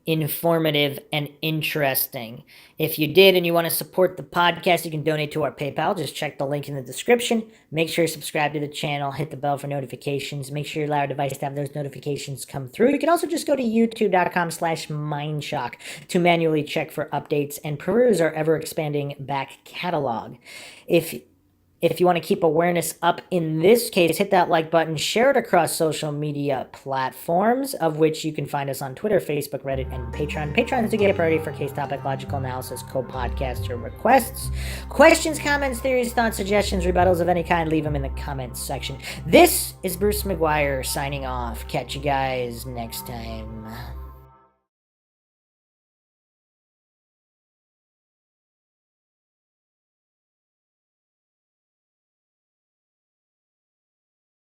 informative and interesting. If you did and you want to support the podcast, you can donate to our PayPal. Just check the link in the description. Make sure you subscribe to the channel. Hit the bell for notifications. Make sure you allow your device to have those notifications come through. You can also just go to youtube.com/MINDSHOCK to manually check for updates and peruse our ever-expanding back catalog. If you want to keep awareness up in this case, hit that like button, share it across social media platforms, of which you can find us on Twitter, Facebook, Reddit, and Patreon. Patreon is to get a priority for case topic, logical analysis, co-podcaster requests. Questions, comments, theories, thoughts, suggestions, rebuttals of any kind, leave them in the comments section. This is Bruce McGuire signing off. Catch you guys next time.